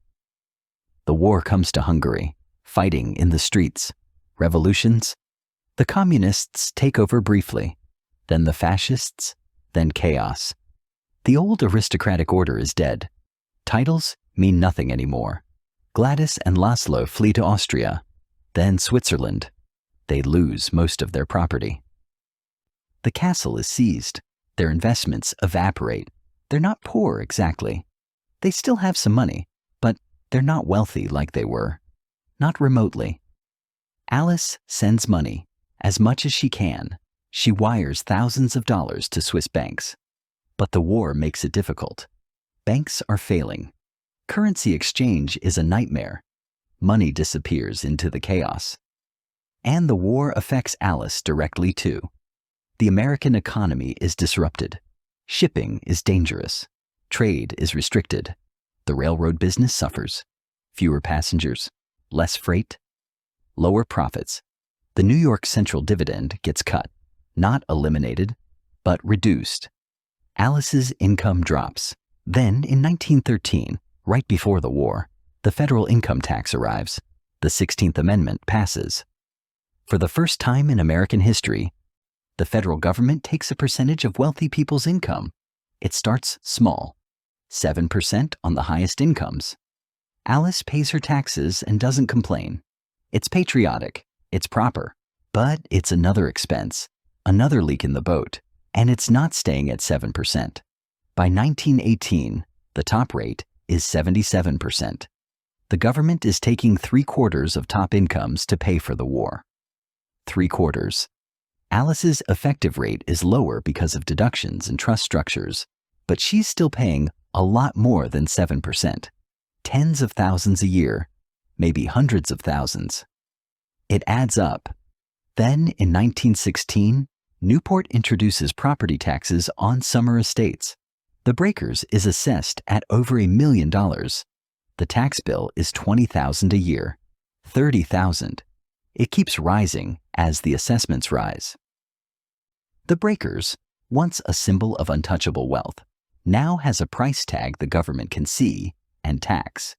The war comes to Hungary. Fighting in the streets. Revolutions. The communists take over briefly. Then the fascists. Then chaos. The old aristocratic order is dead. Titles mean nothing anymore. Gladys and Laszlo flee to Austria, then Switzerland. They lose most of their property. The castle is seized. Their investments evaporate. They're not poor exactly. They still have some money, but they're not wealthy like they were. Not remotely. Alice sends money, as much as she can. She wires thousands of dollars to Swiss banks. But the war makes it difficult. Banks are failing. Currency exchange is a nightmare. Money disappears into the chaos. And the war affects Alice directly too. The American economy is disrupted. Shipping is dangerous. Trade is restricted. The railroad business suffers. Fewer passengers. Less freight. Lower profits. The New York Central dividend gets cut. Not eliminated, but reduced. Alice's income drops. Then, in 1913, right before the war, the federal income tax arrives. The 16th Amendment passes. For the first time in American history, the federal government takes a percentage of wealthy people's income. It starts small, 7% on the highest incomes. Alice pays her taxes and doesn't complain. It's patriotic, it's proper, but it's another expense, another leak in the boat, and it's not staying at 7%. By 1918, the top rate is 77%. The government is taking 3/4 of top incomes to pay for the war. 3/4. Alice's effective rate is lower because of deductions and trust structures, but she's still paying a lot more than 7%. Tens of thousands a year, maybe hundreds of thousands. It adds up. Then, in 1916, Newport introduces property taxes on summer estates. The breakers is assessed at over $1 million. The tax bill is $20,000 a year, $30,000. It keeps rising as the assessments rise. The breakers, once a symbol of untouchable wealth, now has a price tag the government can see and tax.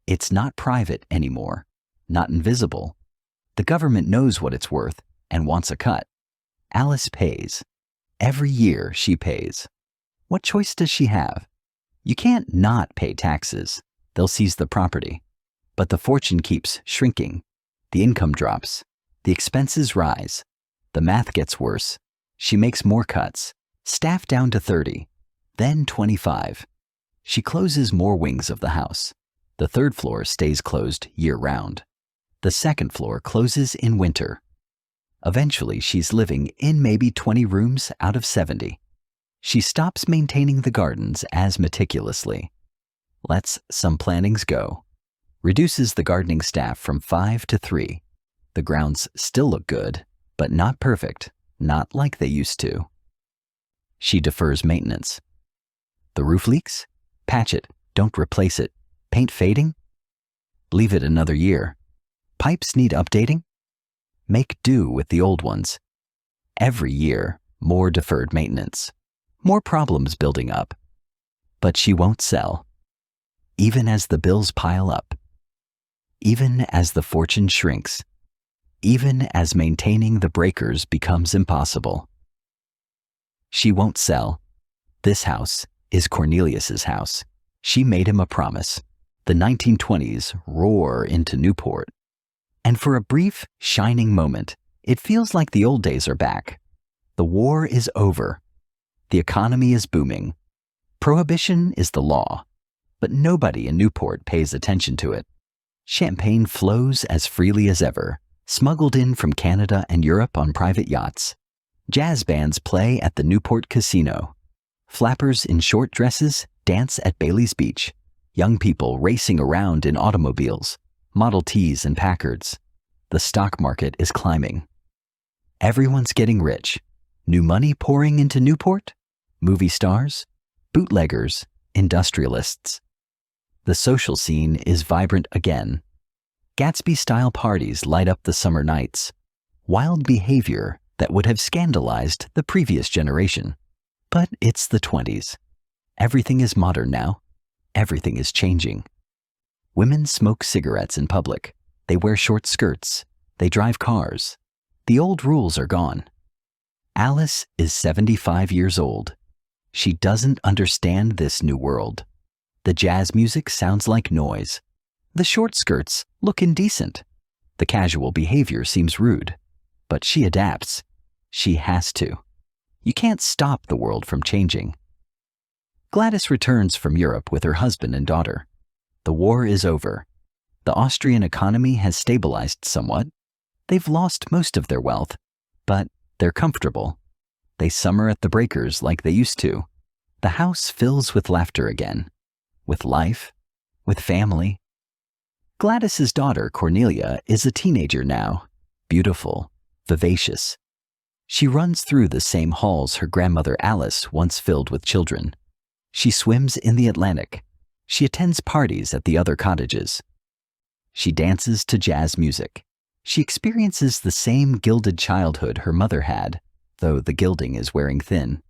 It's not private anymore, not invisible. The government knows what it's worth and wants a cut. Alice pays. Every year she pays. What choice does she have? You can't not pay taxes. They'll seize the property. But the fortune keeps shrinking. The income drops. The expenses rise. The math gets worse. She makes more cuts. Staff down to 30, then 25. She closes more wings of the house. The third floor stays closed year-round. The second floor closes in winter. Eventually, she's living in maybe 20 rooms out of 70. She stops maintaining the gardens as meticulously. Lets some plantings go. Reduces the gardening staff from 5 to 3. The grounds still look good, but not perfect, not like they used to. She defers maintenance. The roof leaks? Patch it, don't replace it. Paint fading? Leave it another year. Pipes need updating? Make do with the old ones. Every year, more deferred maintenance. More problems building up. But she won't sell. Even as the bills pile up. Even as the fortune shrinks. Even as maintaining the breakers becomes impossible. She won't sell. This house is Cornelius's house. She made him a promise. The 1920s roar into Newport. And for a brief, shining moment, it feels like the old days are back. The war is over. The economy is booming. Prohibition is the law. But nobody in Newport pays attention to it. Champagne flows as freely as ever, smuggled in from Canada and Europe on private yachts. Jazz bands play at the Newport Casino. Flappers in short dresses dance at Bailey's Beach. Young people racing around in automobiles, Model Ts and Packards. The stock market is climbing. Everyone's getting rich. New money pouring into Newport? Movie stars, bootleggers, industrialists. The social scene is vibrant again. Gatsby-style parties light up the summer nights. Wild behavior that would have scandalized the previous generation. But it's the 20s. Everything is modern now. Everything is changing. Women smoke cigarettes in public. They wear short skirts. They drive cars. The old rules are gone. Alice is 75 years old. She doesn't understand this new world. The jazz music sounds like noise. The short skirts look indecent. The casual behavior seems rude. But she adapts. She has to. You can't stop the world from changing. Gladys returns from Europe with her husband and daughter. The war is over. The Austrian economy has stabilized somewhat. They've lost most of their wealth, but they're comfortable. They summer at the breakers like they used to. The house fills with laughter again, with life, with family. Gladys's daughter, Cornelia, is a teenager now, beautiful, vivacious. She runs through the same halls her grandmother Alice once filled with children. She swims in the Atlantic. She attends parties at the other cottages. She dances to jazz music. She experiences the same gilded childhood her mother had, though the gilding is wearing thin.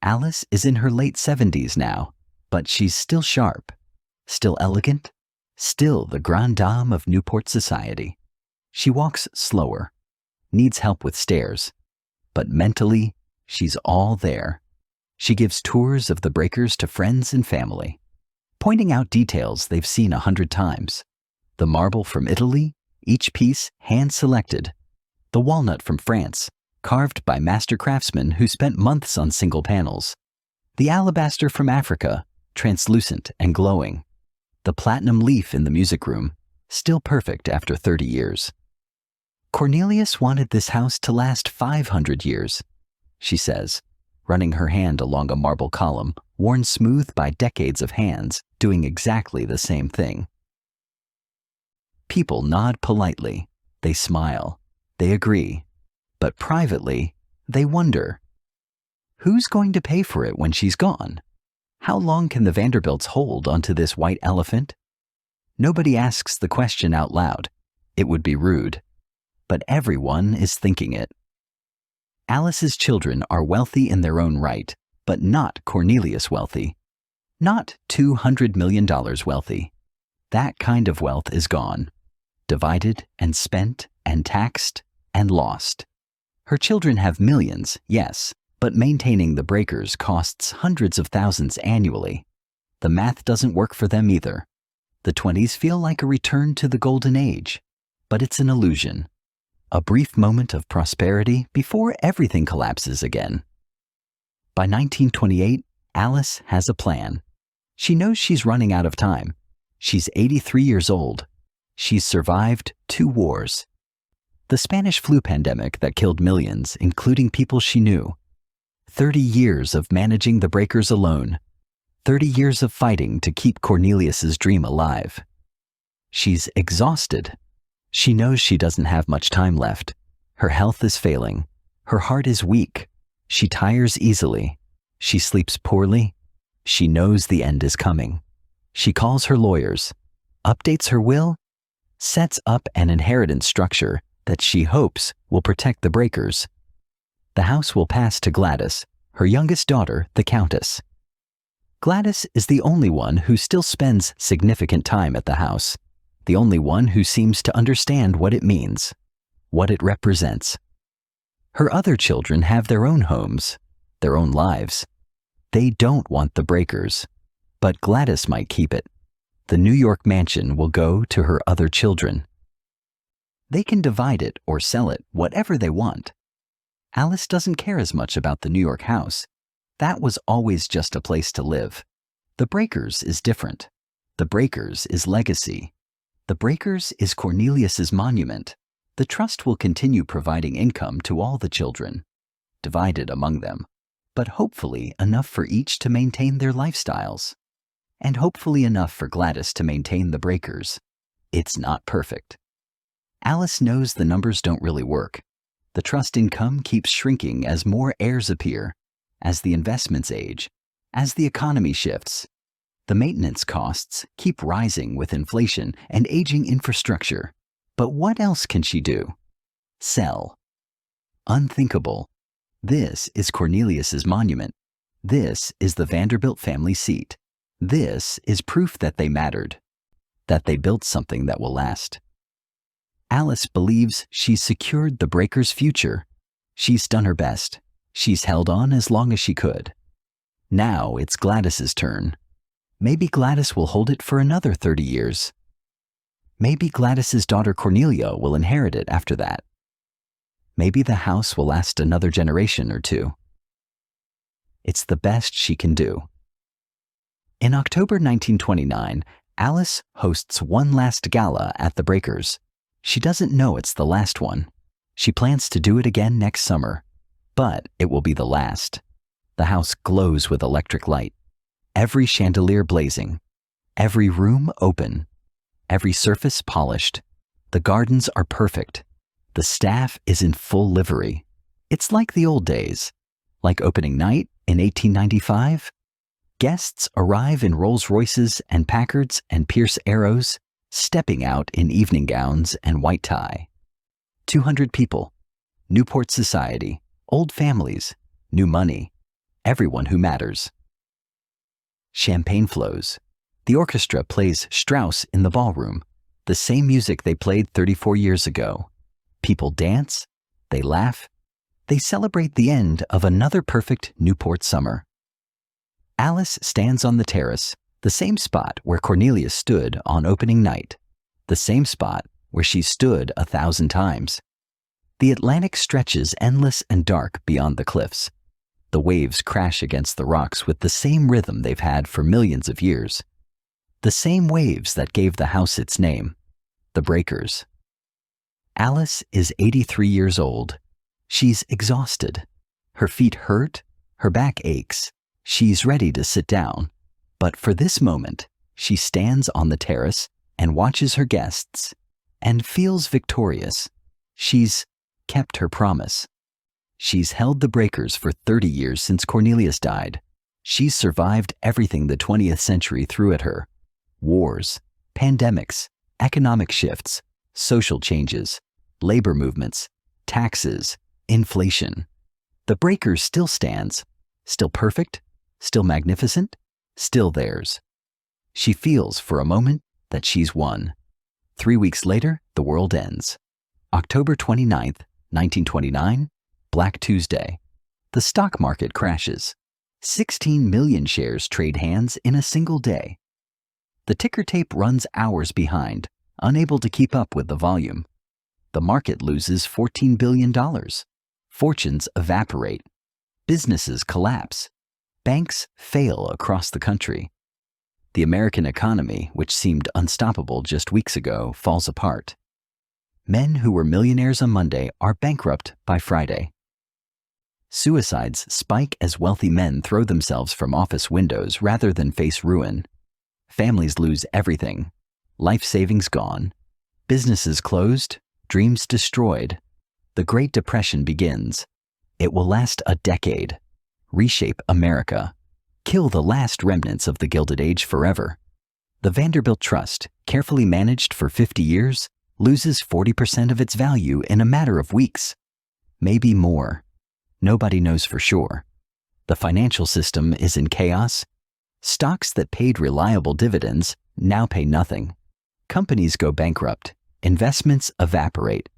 Alice is in her late 70s now, but she's still sharp, still elegant, still the grande dame of Newport society. She walks slower, needs help with stairs, but mentally, she's all there. She gives tours of the breakers to friends and family, pointing out details they've seen 100 times. The marble from Italy, each piece hand-selected. The walnut from France, carved by master craftsmen who spent months on single panels. The alabaster from Africa, translucent and glowing. The platinum leaf in the music room, still perfect after 30 years. Cornelius wanted this house to last 500 years, she says, running her hand along a marble column, worn smooth by decades of hands, doing exactly the same thing. People nod politely, they smile, they agree, but privately, they wonder. Who's going to pay for it when she's gone? How long can the Vanderbilts hold onto this white elephant? Nobody asks the question out loud. It would be rude. But everyone is thinking it. Alice's children are wealthy in their own right, but not Cornelius wealthy. Not $200 million wealthy. That kind of wealth is gone. Divided and spent and taxed and lost. Her children have millions, yes, but maintaining the breakers costs hundreds of thousands annually. The math doesn't work for them either. The 20s feel like a return to the Golden Age, but it's an illusion. A brief moment of prosperity before everything collapses again. By 1928, Alice has a plan. She knows she's running out of time. She's 83 years old. She's survived 2 wars. The Spanish flu pandemic that killed millions, including people she knew. 30 years of managing the breakers alone. 30 years of fighting to keep Cornelius's dream alive. She's exhausted. She knows she doesn't have much time left. Her health is failing. Her heart is weak. She tires easily. She sleeps poorly. She knows the end is coming. She calls her lawyers, updates her will, sets up an inheritance structure that she hopes will protect the breakers. The house will pass to Gladys, her youngest daughter, the Countess. Gladys is the only one who still spends significant time at the house, the only one who seems to understand what it means, what it represents. Her other children have their own homes, their own lives. They don't want the breakers, but Gladys might keep it. The New York mansion will go to her other children. They can divide it or sell it, whatever they want. Alice doesn't care as much about the New York house. That was always just a place to live. The breakers is different. The breakers is legacy. The breakers is Cornelius's monument. The trust will continue providing income to all the children, divided among them, but hopefully enough for each to maintain their lifestyles. And hopefully enough for Gladys to maintain the breakers. It's not perfect. Alice knows the numbers don't really work. The trust income keeps shrinking as more heirs appear, as the investments age, as the economy shifts. The maintenance costs keep rising with inflation and aging infrastructure. But what else can she do? Sell. Unthinkable. This is Cornelius's monument. This is the Vanderbilt family seat. This is proof that they mattered, that they built something that will last. Alice believes she's secured the breakers' future. She's done her best. She's held on as long as she could. Now it's Gladys's turn. Maybe Gladys will hold it for another 30 years. Maybe Gladys's daughter Cornelia will inherit it after that. Maybe the house will last another generation or two. It's the best she can do. In October 1929, Alice hosts one last gala at the Breakers. She doesn't know it's the last one. She plans to do it again next summer, but it will be the last. The house glows with electric light, every chandelier blazing, every room open, every surface polished. The gardens are perfect. The staff is in full livery. It's like the old days, like opening night in 1895. Guests arrive in Rolls-Royces and Packards and Pierce Arrows, stepping out in evening gowns and white tie. 200 people, Newport society, old families, new money, everyone who matters. Champagne flows. The orchestra plays Strauss in the ballroom, the same music they played 34 years ago. People dance, they laugh, they celebrate the end of another perfect Newport summer. Alice stands on the terrace, the same spot where Cornelius stood on opening night, the same spot where she stood 1,000 times. The Atlantic stretches endless and dark beyond the cliffs. The waves crash against the rocks with the same rhythm they've had for millions of years. The same waves that gave the house its name, the Breakers. Alice is 83 years old. She's exhausted. Her feet hurt, her back aches. She's ready to sit down. But for this moment, she stands on the terrace and watches her guests and feels victorious. She's kept her promise. She's held the Breakers for 30 years since Cornelius died. She's survived everything the 20th century threw at her. Wars, pandemics, economic shifts, social changes, labor movements, taxes, inflation. The Breakers still stands, still perfect, still magnificent, still theirs. She feels for a moment that she's won. 3 weeks later, the world ends. October 29th, 1929, Black Tuesday. The stock market crashes. 16 million shares trade hands in a single day. The ticker tape runs hours behind, unable to keep up with the volume. The market loses $14 billion. Fortunes evaporate. Businesses collapse. Banks fail across the country. The American economy, which seemed unstoppable just weeks ago, falls apart. Men who were millionaires on Monday are bankrupt by Friday. Suicides spike as wealthy men throw themselves from office windows rather than face ruin. Families lose everything. Life savings gone. Businesses closed. Dreams destroyed. The Great Depression begins. It will last a decade. Reshape America. Kill the last remnants of the Gilded Age forever. The Vanderbilt Trust, carefully managed for 50 years, loses 40% of its value in a matter of weeks. Maybe more. Nobody knows for sure. The financial system is in chaos. Stocks that paid reliable dividends now pay nothing. Companies go bankrupt. Investments evaporate.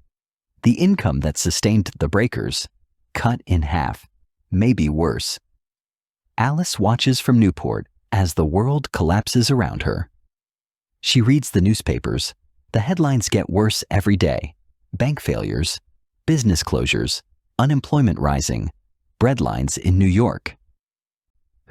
The income that sustained the Breakers, cut in half, maybe worse. Alice watches from Newport as the world collapses around her. She reads the newspapers. The headlines get worse every day. Bank failures, business closures, unemployment rising, breadlines in New York.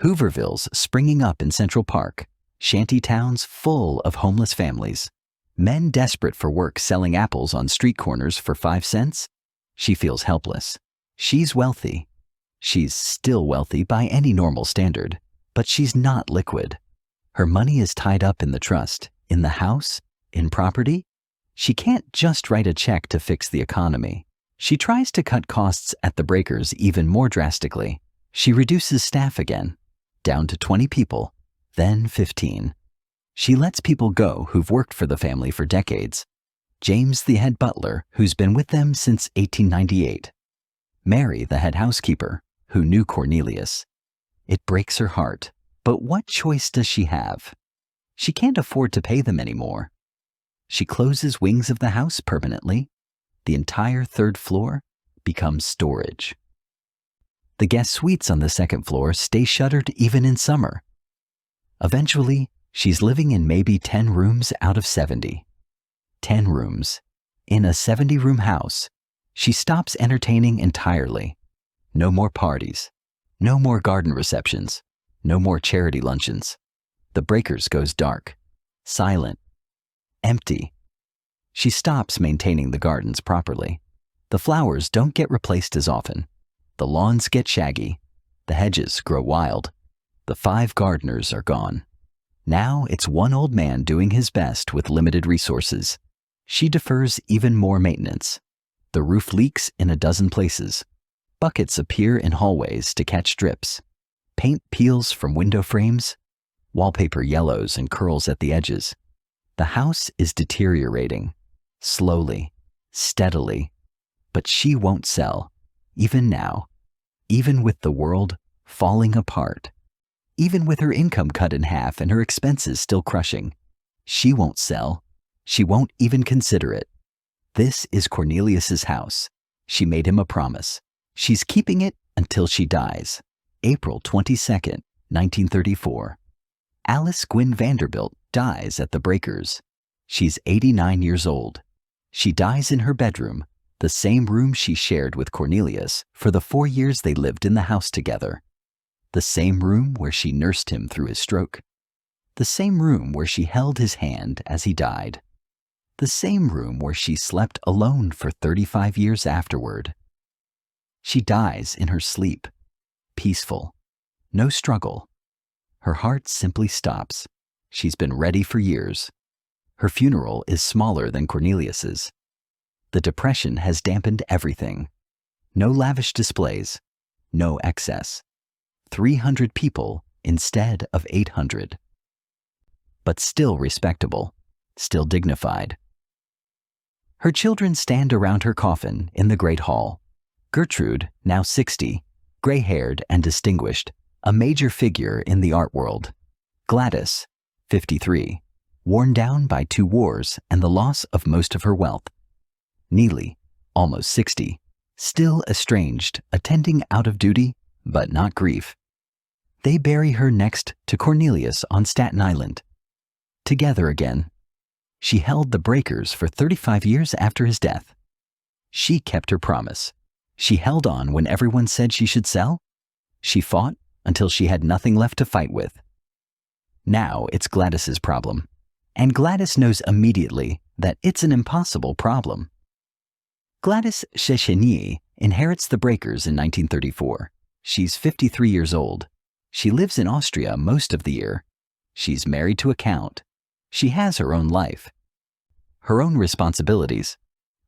Hoovervilles springing up in Central Park, shanty towns full of homeless families, men desperate for work selling apples on street corners for 5 cents. She feels helpless. She's wealthy. She's still wealthy by any normal standard, but she's not liquid. Her money is tied up in the trust, in the house, in property. She can't just write a check to fix the economy. She tries to cut costs at the breakers even more drastically. She reduces staff again, down to 20 people, then 15. She lets people go who've worked for the family for decades. James, the head butler, who's been with them since 1898. Mary, the head housekeeper, who knew Cornelius. It breaks her heart, but what choice does she have? She can't afford to pay them anymore. She closes wings of the house permanently. The entire 3rd floor becomes storage. The guest suites on the 2nd floor stay shuttered even in summer. Eventually, she's living in maybe 10 rooms out of 70. 10 rooms. In a 70-room house, she stops entertaining entirely. No more parties. No more garden receptions. No more charity luncheons. The breakers goes dark, silent, empty. She stops maintaining the gardens properly. The flowers don't get replaced as often. The lawns get shaggy. The hedges grow wild. The 5 gardeners are gone. Now it's one old man doing his best with limited resources. She defers even more maintenance. The roof leaks in a dozen places. Buckets appear in hallways to catch drips. Paint peels from window frames. Wallpaper yellows and curls at the edges. The house is deteriorating. Slowly, steadily. But she won't sell, even now. Even with the world falling apart. Even with her income cut in half and her expenses still crushing. She won't sell. She won't even consider it. This is Cornelius's house. She made him a promise. She's keeping it until she dies. April 22nd, 1934. Alice Gwynn Vanderbilt dies at the breakers. She's 89 years old. She dies in her bedroom, the same room she shared with Cornelius for the 4 years they lived in the house together. The same room where she nursed him through his stroke. The same room where she held his hand as he died. The same room where she slept alone for 35 years afterward. She dies in her sleep, peaceful, no struggle. Her heart simply stops. She's been ready for years. Her funeral is smaller than Cornelius's. The depression has dampened everything. No lavish displays, no excess. 300 people instead of 800. But still respectable, still dignified. Her children stand around her coffin in the Great Hall. Gertrude, now 60, gray-haired and distinguished, a major figure in the art world. Gladys, 53, worn down by 2 wars and the loss of most of her wealth. Neely, almost 60, still estranged, attending out of duty, but not grief. They bury her next to Cornelius on Staten Island. Together again. She held the breakers for 35 years after his death. She kept her promise. She held on when everyone said she should sell. She fought until she had nothing left to fight with. Now it's Gladys's problem. And Gladys knows immediately that it's an impossible problem. Gladys Chechenier inherits the breakers in 1934. She's 53 years old. She lives in Austria most of the year. She's married to a count. She has her own life, her own responsibilities.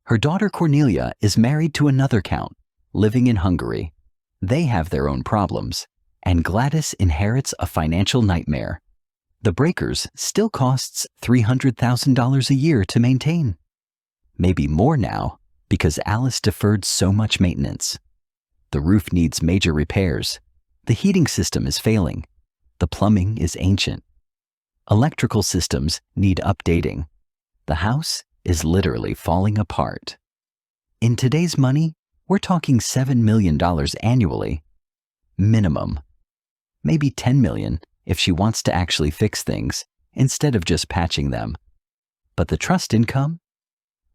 Her daughter Cornelia is married to another count, living in Hungary. They have their own problems, and Gladys inherits a financial nightmare. The breakers still costs $300,000 a year to maintain. Maybe more now, because Alice deferred so much maintenance. The roof needs major repairs. The heating system is failing. The plumbing is ancient. Electrical systems need updating. The house is literally falling apart. In today's money, we're talking $7 million annually. Minimum. Maybe 10 million if she wants to actually fix things instead of just patching them. But the trust income?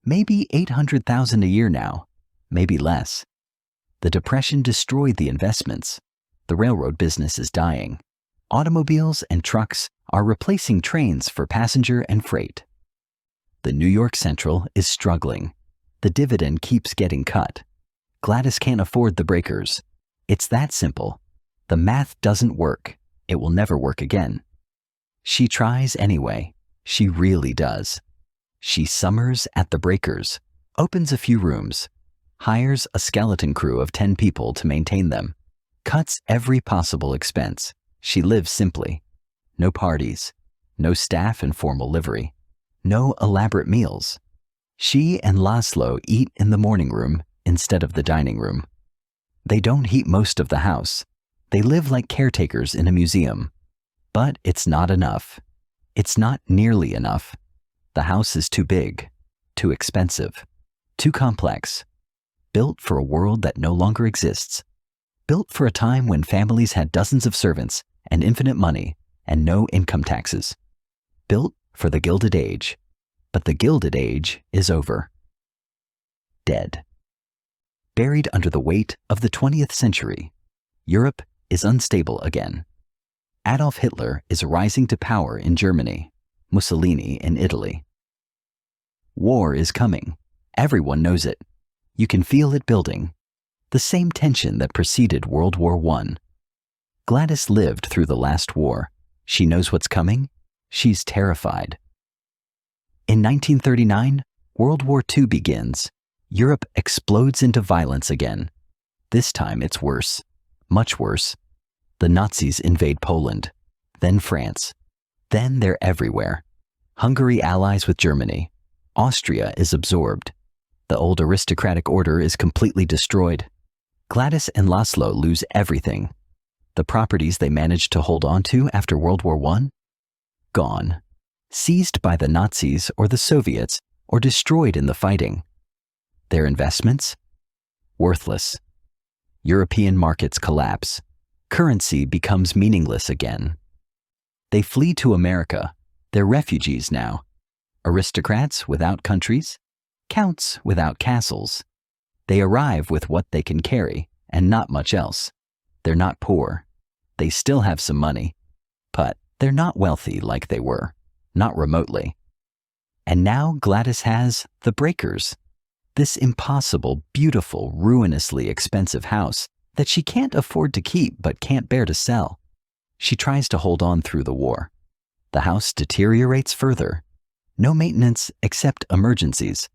Maybe 800,000 a year now, maybe less. The Depression destroyed the investments. The railroad business is dying. Automobiles and trucks are replacing trains for passenger and freight. The New York Central is struggling. The dividend keeps getting cut. Gladys can't afford the breakers. It's that simple. The math doesn't work. It will never work again. She tries anyway. She really does. She summers at the breakers, opens a few rooms, hires a skeleton crew of 10 people to maintain them, cuts every possible expense. She lives simply. No parties, no staff in formal livery, no elaborate meals. She and Laszlo eat in the morning room instead of the dining room. They don't heat most of the house. They live like caretakers in a museum. But it's not enough. It's not nearly enough. The house is too big, too expensive, too complex. Built for a world that no longer exists. Built for a time when families had dozens of servants and infinite money and no income taxes. Built for the Gilded Age. But the Gilded Age is over. Dead. Buried under the weight of the 20th century, Europe is unstable again. Adolf Hitler is rising to power in Germany, Mussolini in Italy. War is coming. Everyone knows it. You can feel it building. The same tension that preceded World War I. Gladys lived through the last war. She knows what's coming. She's terrified. In 1939, World War II begins. Europe explodes into violence again. This time it's worse. Much worse. The Nazis invade Poland, then France. Then they're everywhere. Hungary allies with Germany. Austria is absorbed. The old aristocratic order is completely destroyed. Gladys and Laszlo lose everything. The properties they managed to hold on to after World War I? Gone. Seized by the Nazis or the Soviets or destroyed in the fighting. Their investments? Worthless. European markets collapse. Currency becomes meaningless again. They flee to America. They're refugees now. Aristocrats without countries. Counts without castles. They arrive with what they can carry and not much else. They're not poor. They still have some money. But they're not wealthy like they were. Not remotely. And now Gladys has the breakers. This impossible, beautiful, ruinously expensive house that she can't afford to keep but can't bear to sell. She tries to hold on through the war. The house deteriorates further. No maintenance except emergencies.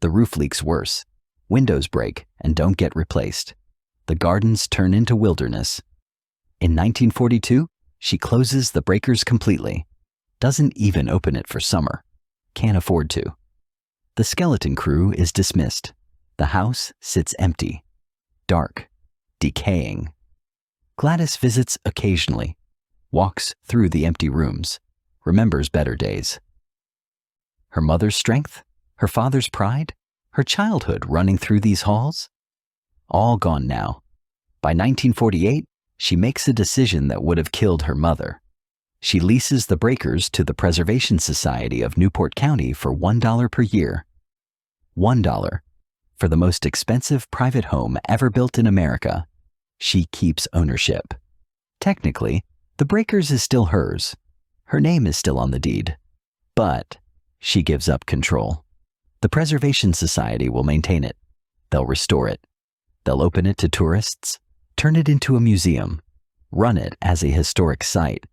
The roof leaks worse. Windows break and don't get replaced. The gardens turn into wilderness. In 1942, she closes the breakers completely. Doesn't even open it for summer. Can't afford to. The skeleton crew is dismissed. The house sits empty. Dark. Decaying. Gladys visits occasionally. Walks through the empty rooms. Remembers better days. Her mother's strength? Her father's pride? Her childhood running through these halls? All gone now. By 1948, she makes a decision that would have killed her mother. She leases the breakers to the Preservation Society of Newport County for $1 per year. $1 for the most expensive private home ever built in America. She keeps ownership. Technically, the breakers is still hers. Her name is still on the deed. But she gives up control. The Preservation Society will maintain it. They'll restore it. They'll open it to tourists, turn it into a museum, run it as a historic site.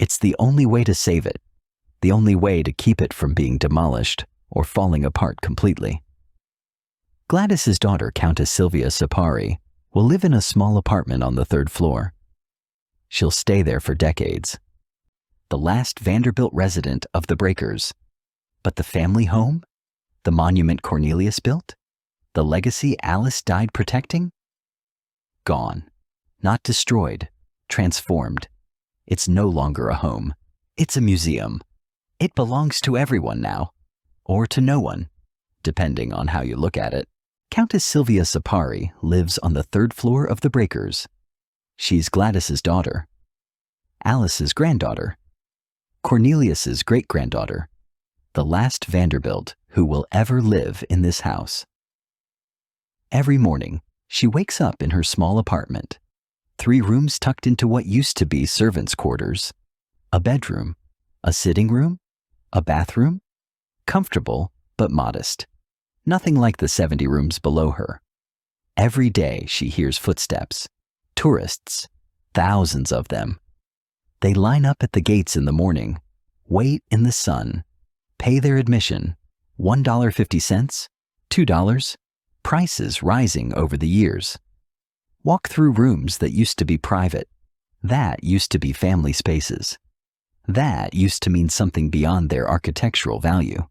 It's the only way to save it, the only way to keep it from being demolished or falling apart completely. Gladys's daughter, Countess Sylvia Sapari, will live in a small apartment on the 3rd floor. She'll stay there for decades. The last Vanderbilt resident of the breakers. But the family home? The monument Cornelius built? The legacy Alice died protecting? Gone. Not destroyed. Transformed. It's no longer a home. It's a museum. It belongs to everyone now. Or to no one, depending on how you look at it. Countess Sylvia Sapari lives on the 3rd floor of the breakers. She's Gladys's daughter. Alice's granddaughter, Cornelius's great-granddaughter, the last Vanderbilt who will ever live in this house. Every morning, she wakes up in her small apartment, 3 rooms tucked into what used to be servants' quarters, a bedroom, a sitting room, a bathroom, comfortable but modest, nothing like the 70 rooms below her. Every day she hears footsteps, tourists, thousands of them. They line up at the gates in the morning, wait in the sun, pay their admission, $1.50, $2, prices rising over the years. Walk through rooms that used to be private. That used to be family spaces. That used to mean something beyond their architectural value.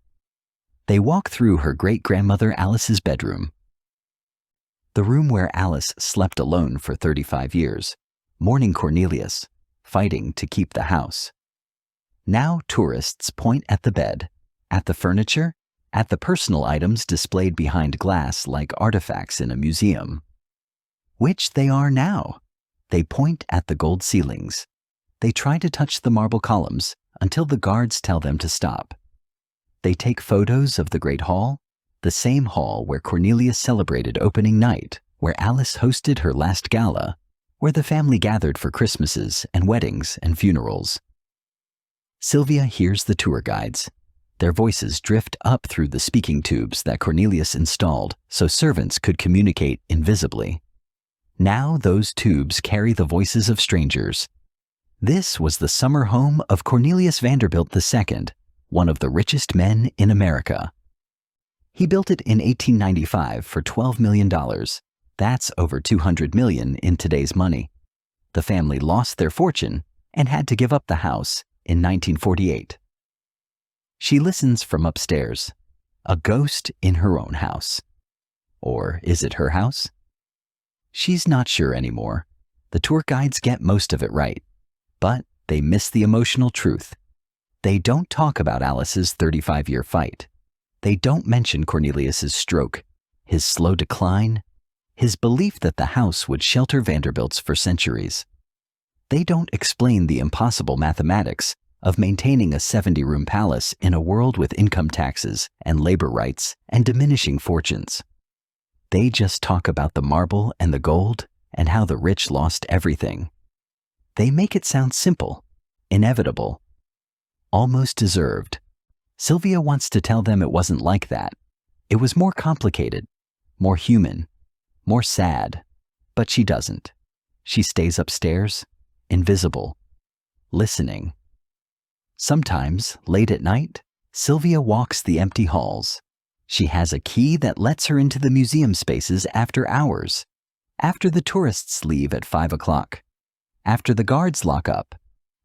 They walk through her great-grandmother Alice's bedroom, the room where Alice slept alone for 35 years, mourning Cornelius, fighting to keep the house. Now tourists point at the bed, at the furniture, at the personal items displayed behind glass like artifacts in a museum. Which they are now. They point at the gold ceilings. They try to touch the marble columns until the guards tell them to stop. They take photos of the Great Hall, the same hall where Cornelius celebrated opening night, where Alice hosted her last gala, where the family gathered for Christmases and weddings and funerals. Sylvia hears the tour guides. Their voices drift up through the speaking tubes that Cornelius installed so servants could communicate invisibly. Now those tubes carry the voices of strangers. This was the summer home of Cornelius Vanderbilt II, one of the richest men in America. He built it in 1895 for $12 million. That's over $200 million in today's money. The family lost their fortune and had to give up the house in 1948. She listens from upstairs, a ghost in her own house. Or is it her house? She's not sure anymore. The tour guides get most of it right, but they miss the emotional truth. They don't talk about Alice's 35-year fight. They don't mention Cornelius's stroke, his slow decline, his belief that the house would shelter Vanderbilts for centuries. They don't explain the impossible mathematics of maintaining a 70-room palace in a world with income taxes and labor rights and diminishing fortunes. They just talk about the marble and the gold and how the rich lost everything. They make it sound simple, inevitable, almost deserved. Sylvia wants to tell them it wasn't like that. It was more complicated, more human, more sad, but she doesn't. She stays upstairs, invisible, listening. Sometimes, late at night, Sylvia walks the empty halls. She has a key that lets her into the museum spaces after hours, after the tourists leave at 5 o'clock, after the guards lock up,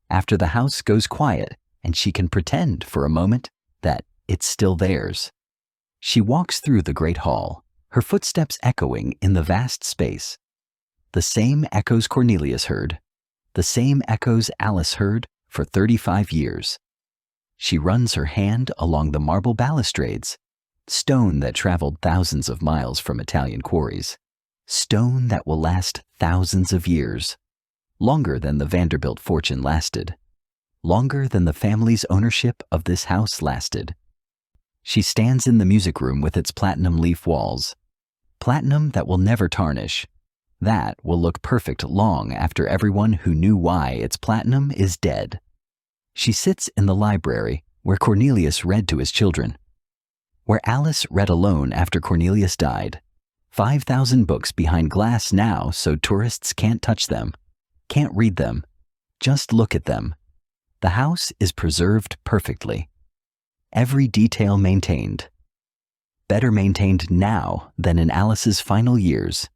after the house goes quiet and she can pretend for a moment that it's still theirs. She walks through the Great Hall, her footsteps echoing in the vast space. The same echoes Cornelius heard, the same echoes Alice heard for 35 years. She runs her hand along the marble balustrades, stone that traveled thousands of miles from Italian quarries, stone that will last thousands of years, longer than the Vanderbilt fortune lasted, longer than the family's ownership of this house lasted. She stands in the music room with its platinum leaf walls, platinum that will never tarnish, that will look perfect long after everyone who knew why it's platinum is dead. She sits in the library where Cornelius read to his children, where Alice read alone after Cornelius died. 5,000 books behind glass now so tourists can't touch them, can't read them, just look at them. The house is preserved perfectly. Every detail maintained. Better maintained now than in Alice's final years.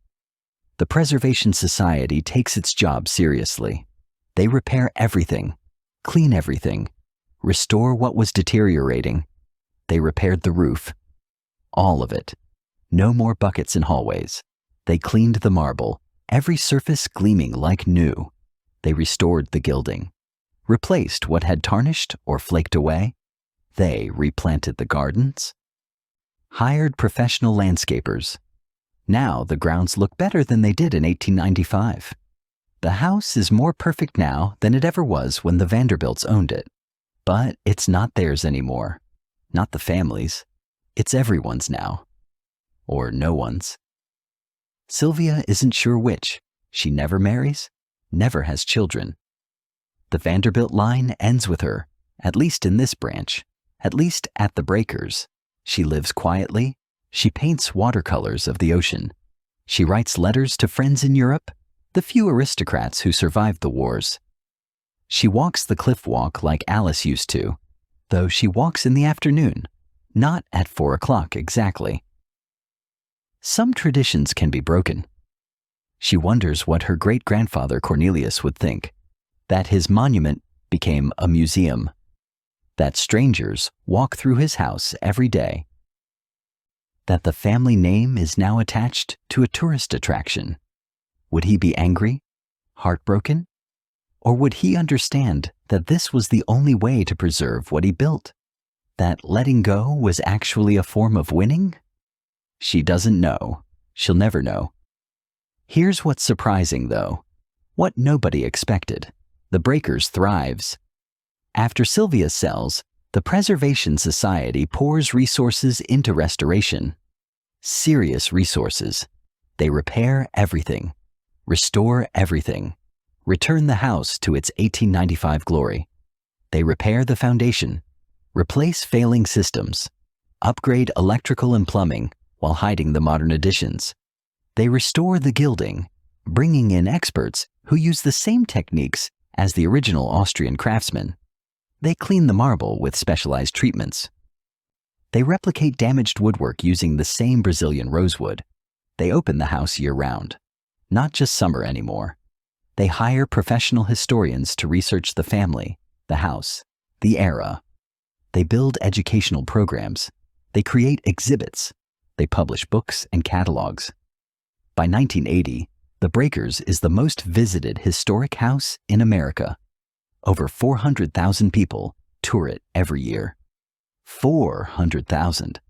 The Preservation Society takes its job seriously. They repair everything, clean everything, restore what was deteriorating. They repaired the roof. All of it. No more buckets in hallways. They cleaned the marble, every surface gleaming like new. They restored the gilding, replaced what had tarnished or flaked away. They replanted the gardens, hired professional landscapers. Now the grounds look better than they did in 1895. The house is more perfect now than it ever was when the Vanderbilts owned it. But it's not theirs anymore. Not the family's. It's everyone's now. Or no one's. Sylvia isn't sure which. She never marries, never has children. The Vanderbilt line ends with her, at least in this branch, at least at the breakers. She lives quietly. She paints watercolors of the ocean. She writes letters to friends in Europe, the few aristocrats who survived the wars. She walks the cliff walk like Alice used to, though she walks in the afternoon, not at 4 o'clock exactly. Some traditions can be broken. She wonders what her great-grandfather Cornelius would think, that his monument became a museum, that strangers walk through his house every day, that the family name is now attached to a tourist attraction. Would he be angry, heartbroken, or would he understand that this was the only way to preserve what he built, that letting go was actually a form of winning? She doesn't know. She'll never know. Here's what's surprising, though. What nobody expected. The Breakers thrives. After Sylvia sells, the Preservation Society pours resources into restoration. Serious resources. They repair everything, restore everything, return the house to its 1895 glory. They repair the foundation, replace failing systems, upgrade electrical and plumbing while hiding the modern additions. They restore the gilding, bringing in experts who use the same techniques as the original Austrian craftsmen. They clean the marble with specialized treatments. They replicate damaged woodwork using the same Brazilian rosewood. They open the house year-round, not just summer anymore. They hire professional historians to research the family, the house, the era. They build educational programs. They create exhibits. They publish books and catalogs. By 1980, the Breakers is the most visited historic house in America. Over 400,000 people tour it every year. 400,000.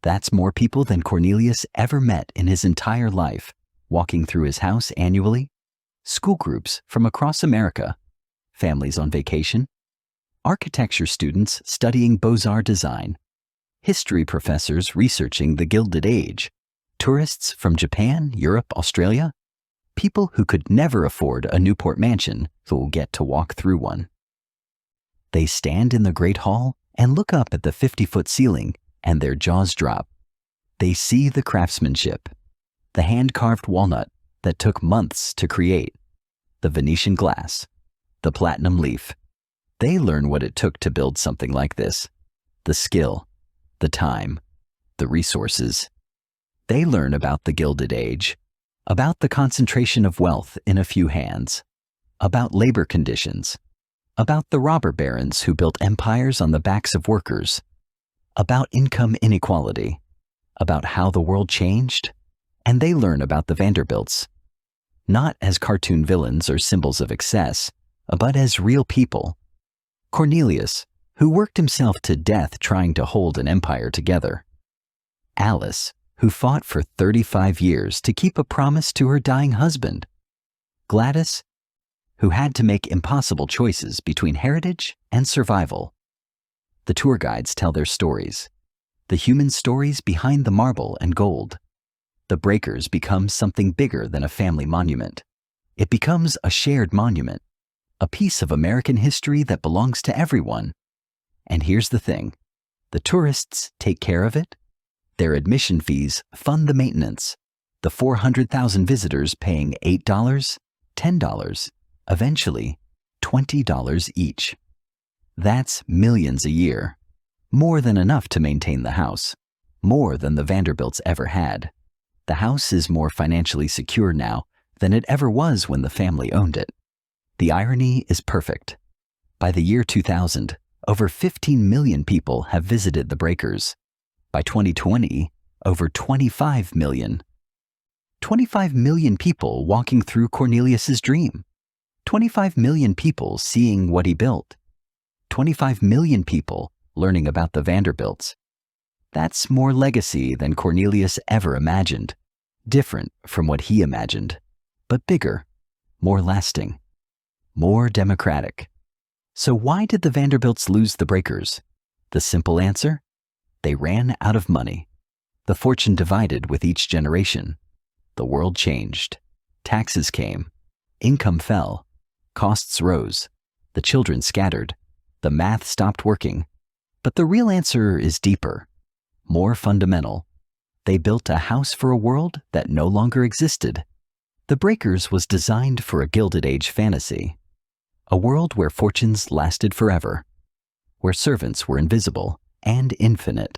That's more people than Cornelius ever met in his entire life, walking through his house annually. School groups from across America, families on vacation, architecture students studying Beaux-Arts design, history professors researching the Gilded Age, tourists from Japan, Europe, Australia, people who could never afford a Newport mansion who will get to walk through one. They stand in the Great Hall and look up at the 50-foot ceiling, and their jaws drop. They see the craftsmanship, the hand-carved walnut that took months to create, the Venetian glass, the platinum leaf. They learn what it took to build something like this, the skill, the time, the resources. They learn about the Gilded Age, about the concentration of wealth in a few hands, about labor conditions, about the robber barons who built empires on the backs of workers, about income inequality, about how the world changed, and they learn about the Vanderbilts, not as cartoon villains or symbols of excess, but as real people. Cornelius, who worked himself to death trying to hold an empire together. Alice, who fought for 35 years to keep a promise to her dying husband. Gladys, who had to make impossible choices between heritage and survival. The tour guides tell their stories, the human stories behind the marble and gold. The Breakers become something bigger than a family monument. It becomes a shared monument, a piece of American history that belongs to everyone. And here's the thing, the tourists take care of it. Their admission fees fund the maintenance, the 400,000 visitors paying $8, $10, eventually $20 each. That's millions a year, more than enough to maintain the house, more than the Vanderbilts ever had. The house is more financially secure now than it ever was when the family owned it. The irony is perfect. By the year 2000, over 15 million people have visited the Breakers. By 2020, over 25 million. 25 million people walking through Cornelius's dream. 25 million people seeing what he built. 25 million people learning about the Vanderbilts. That's more legacy than Cornelius ever imagined. Different from what he imagined, but bigger. more lasting, more democratic. So why did the Vanderbilts lose the breakers? The simple answer? They ran out of money. The fortune divided with each generation. The world changed. Taxes came. Income fell. Costs rose. The children scattered. The math stopped working. But the real answer is deeper, more fundamental. They built a house for a world that no longer existed. The Breakers was designed for a Gilded Age fantasy, a world where fortunes lasted forever, where servants were invisible and infinite,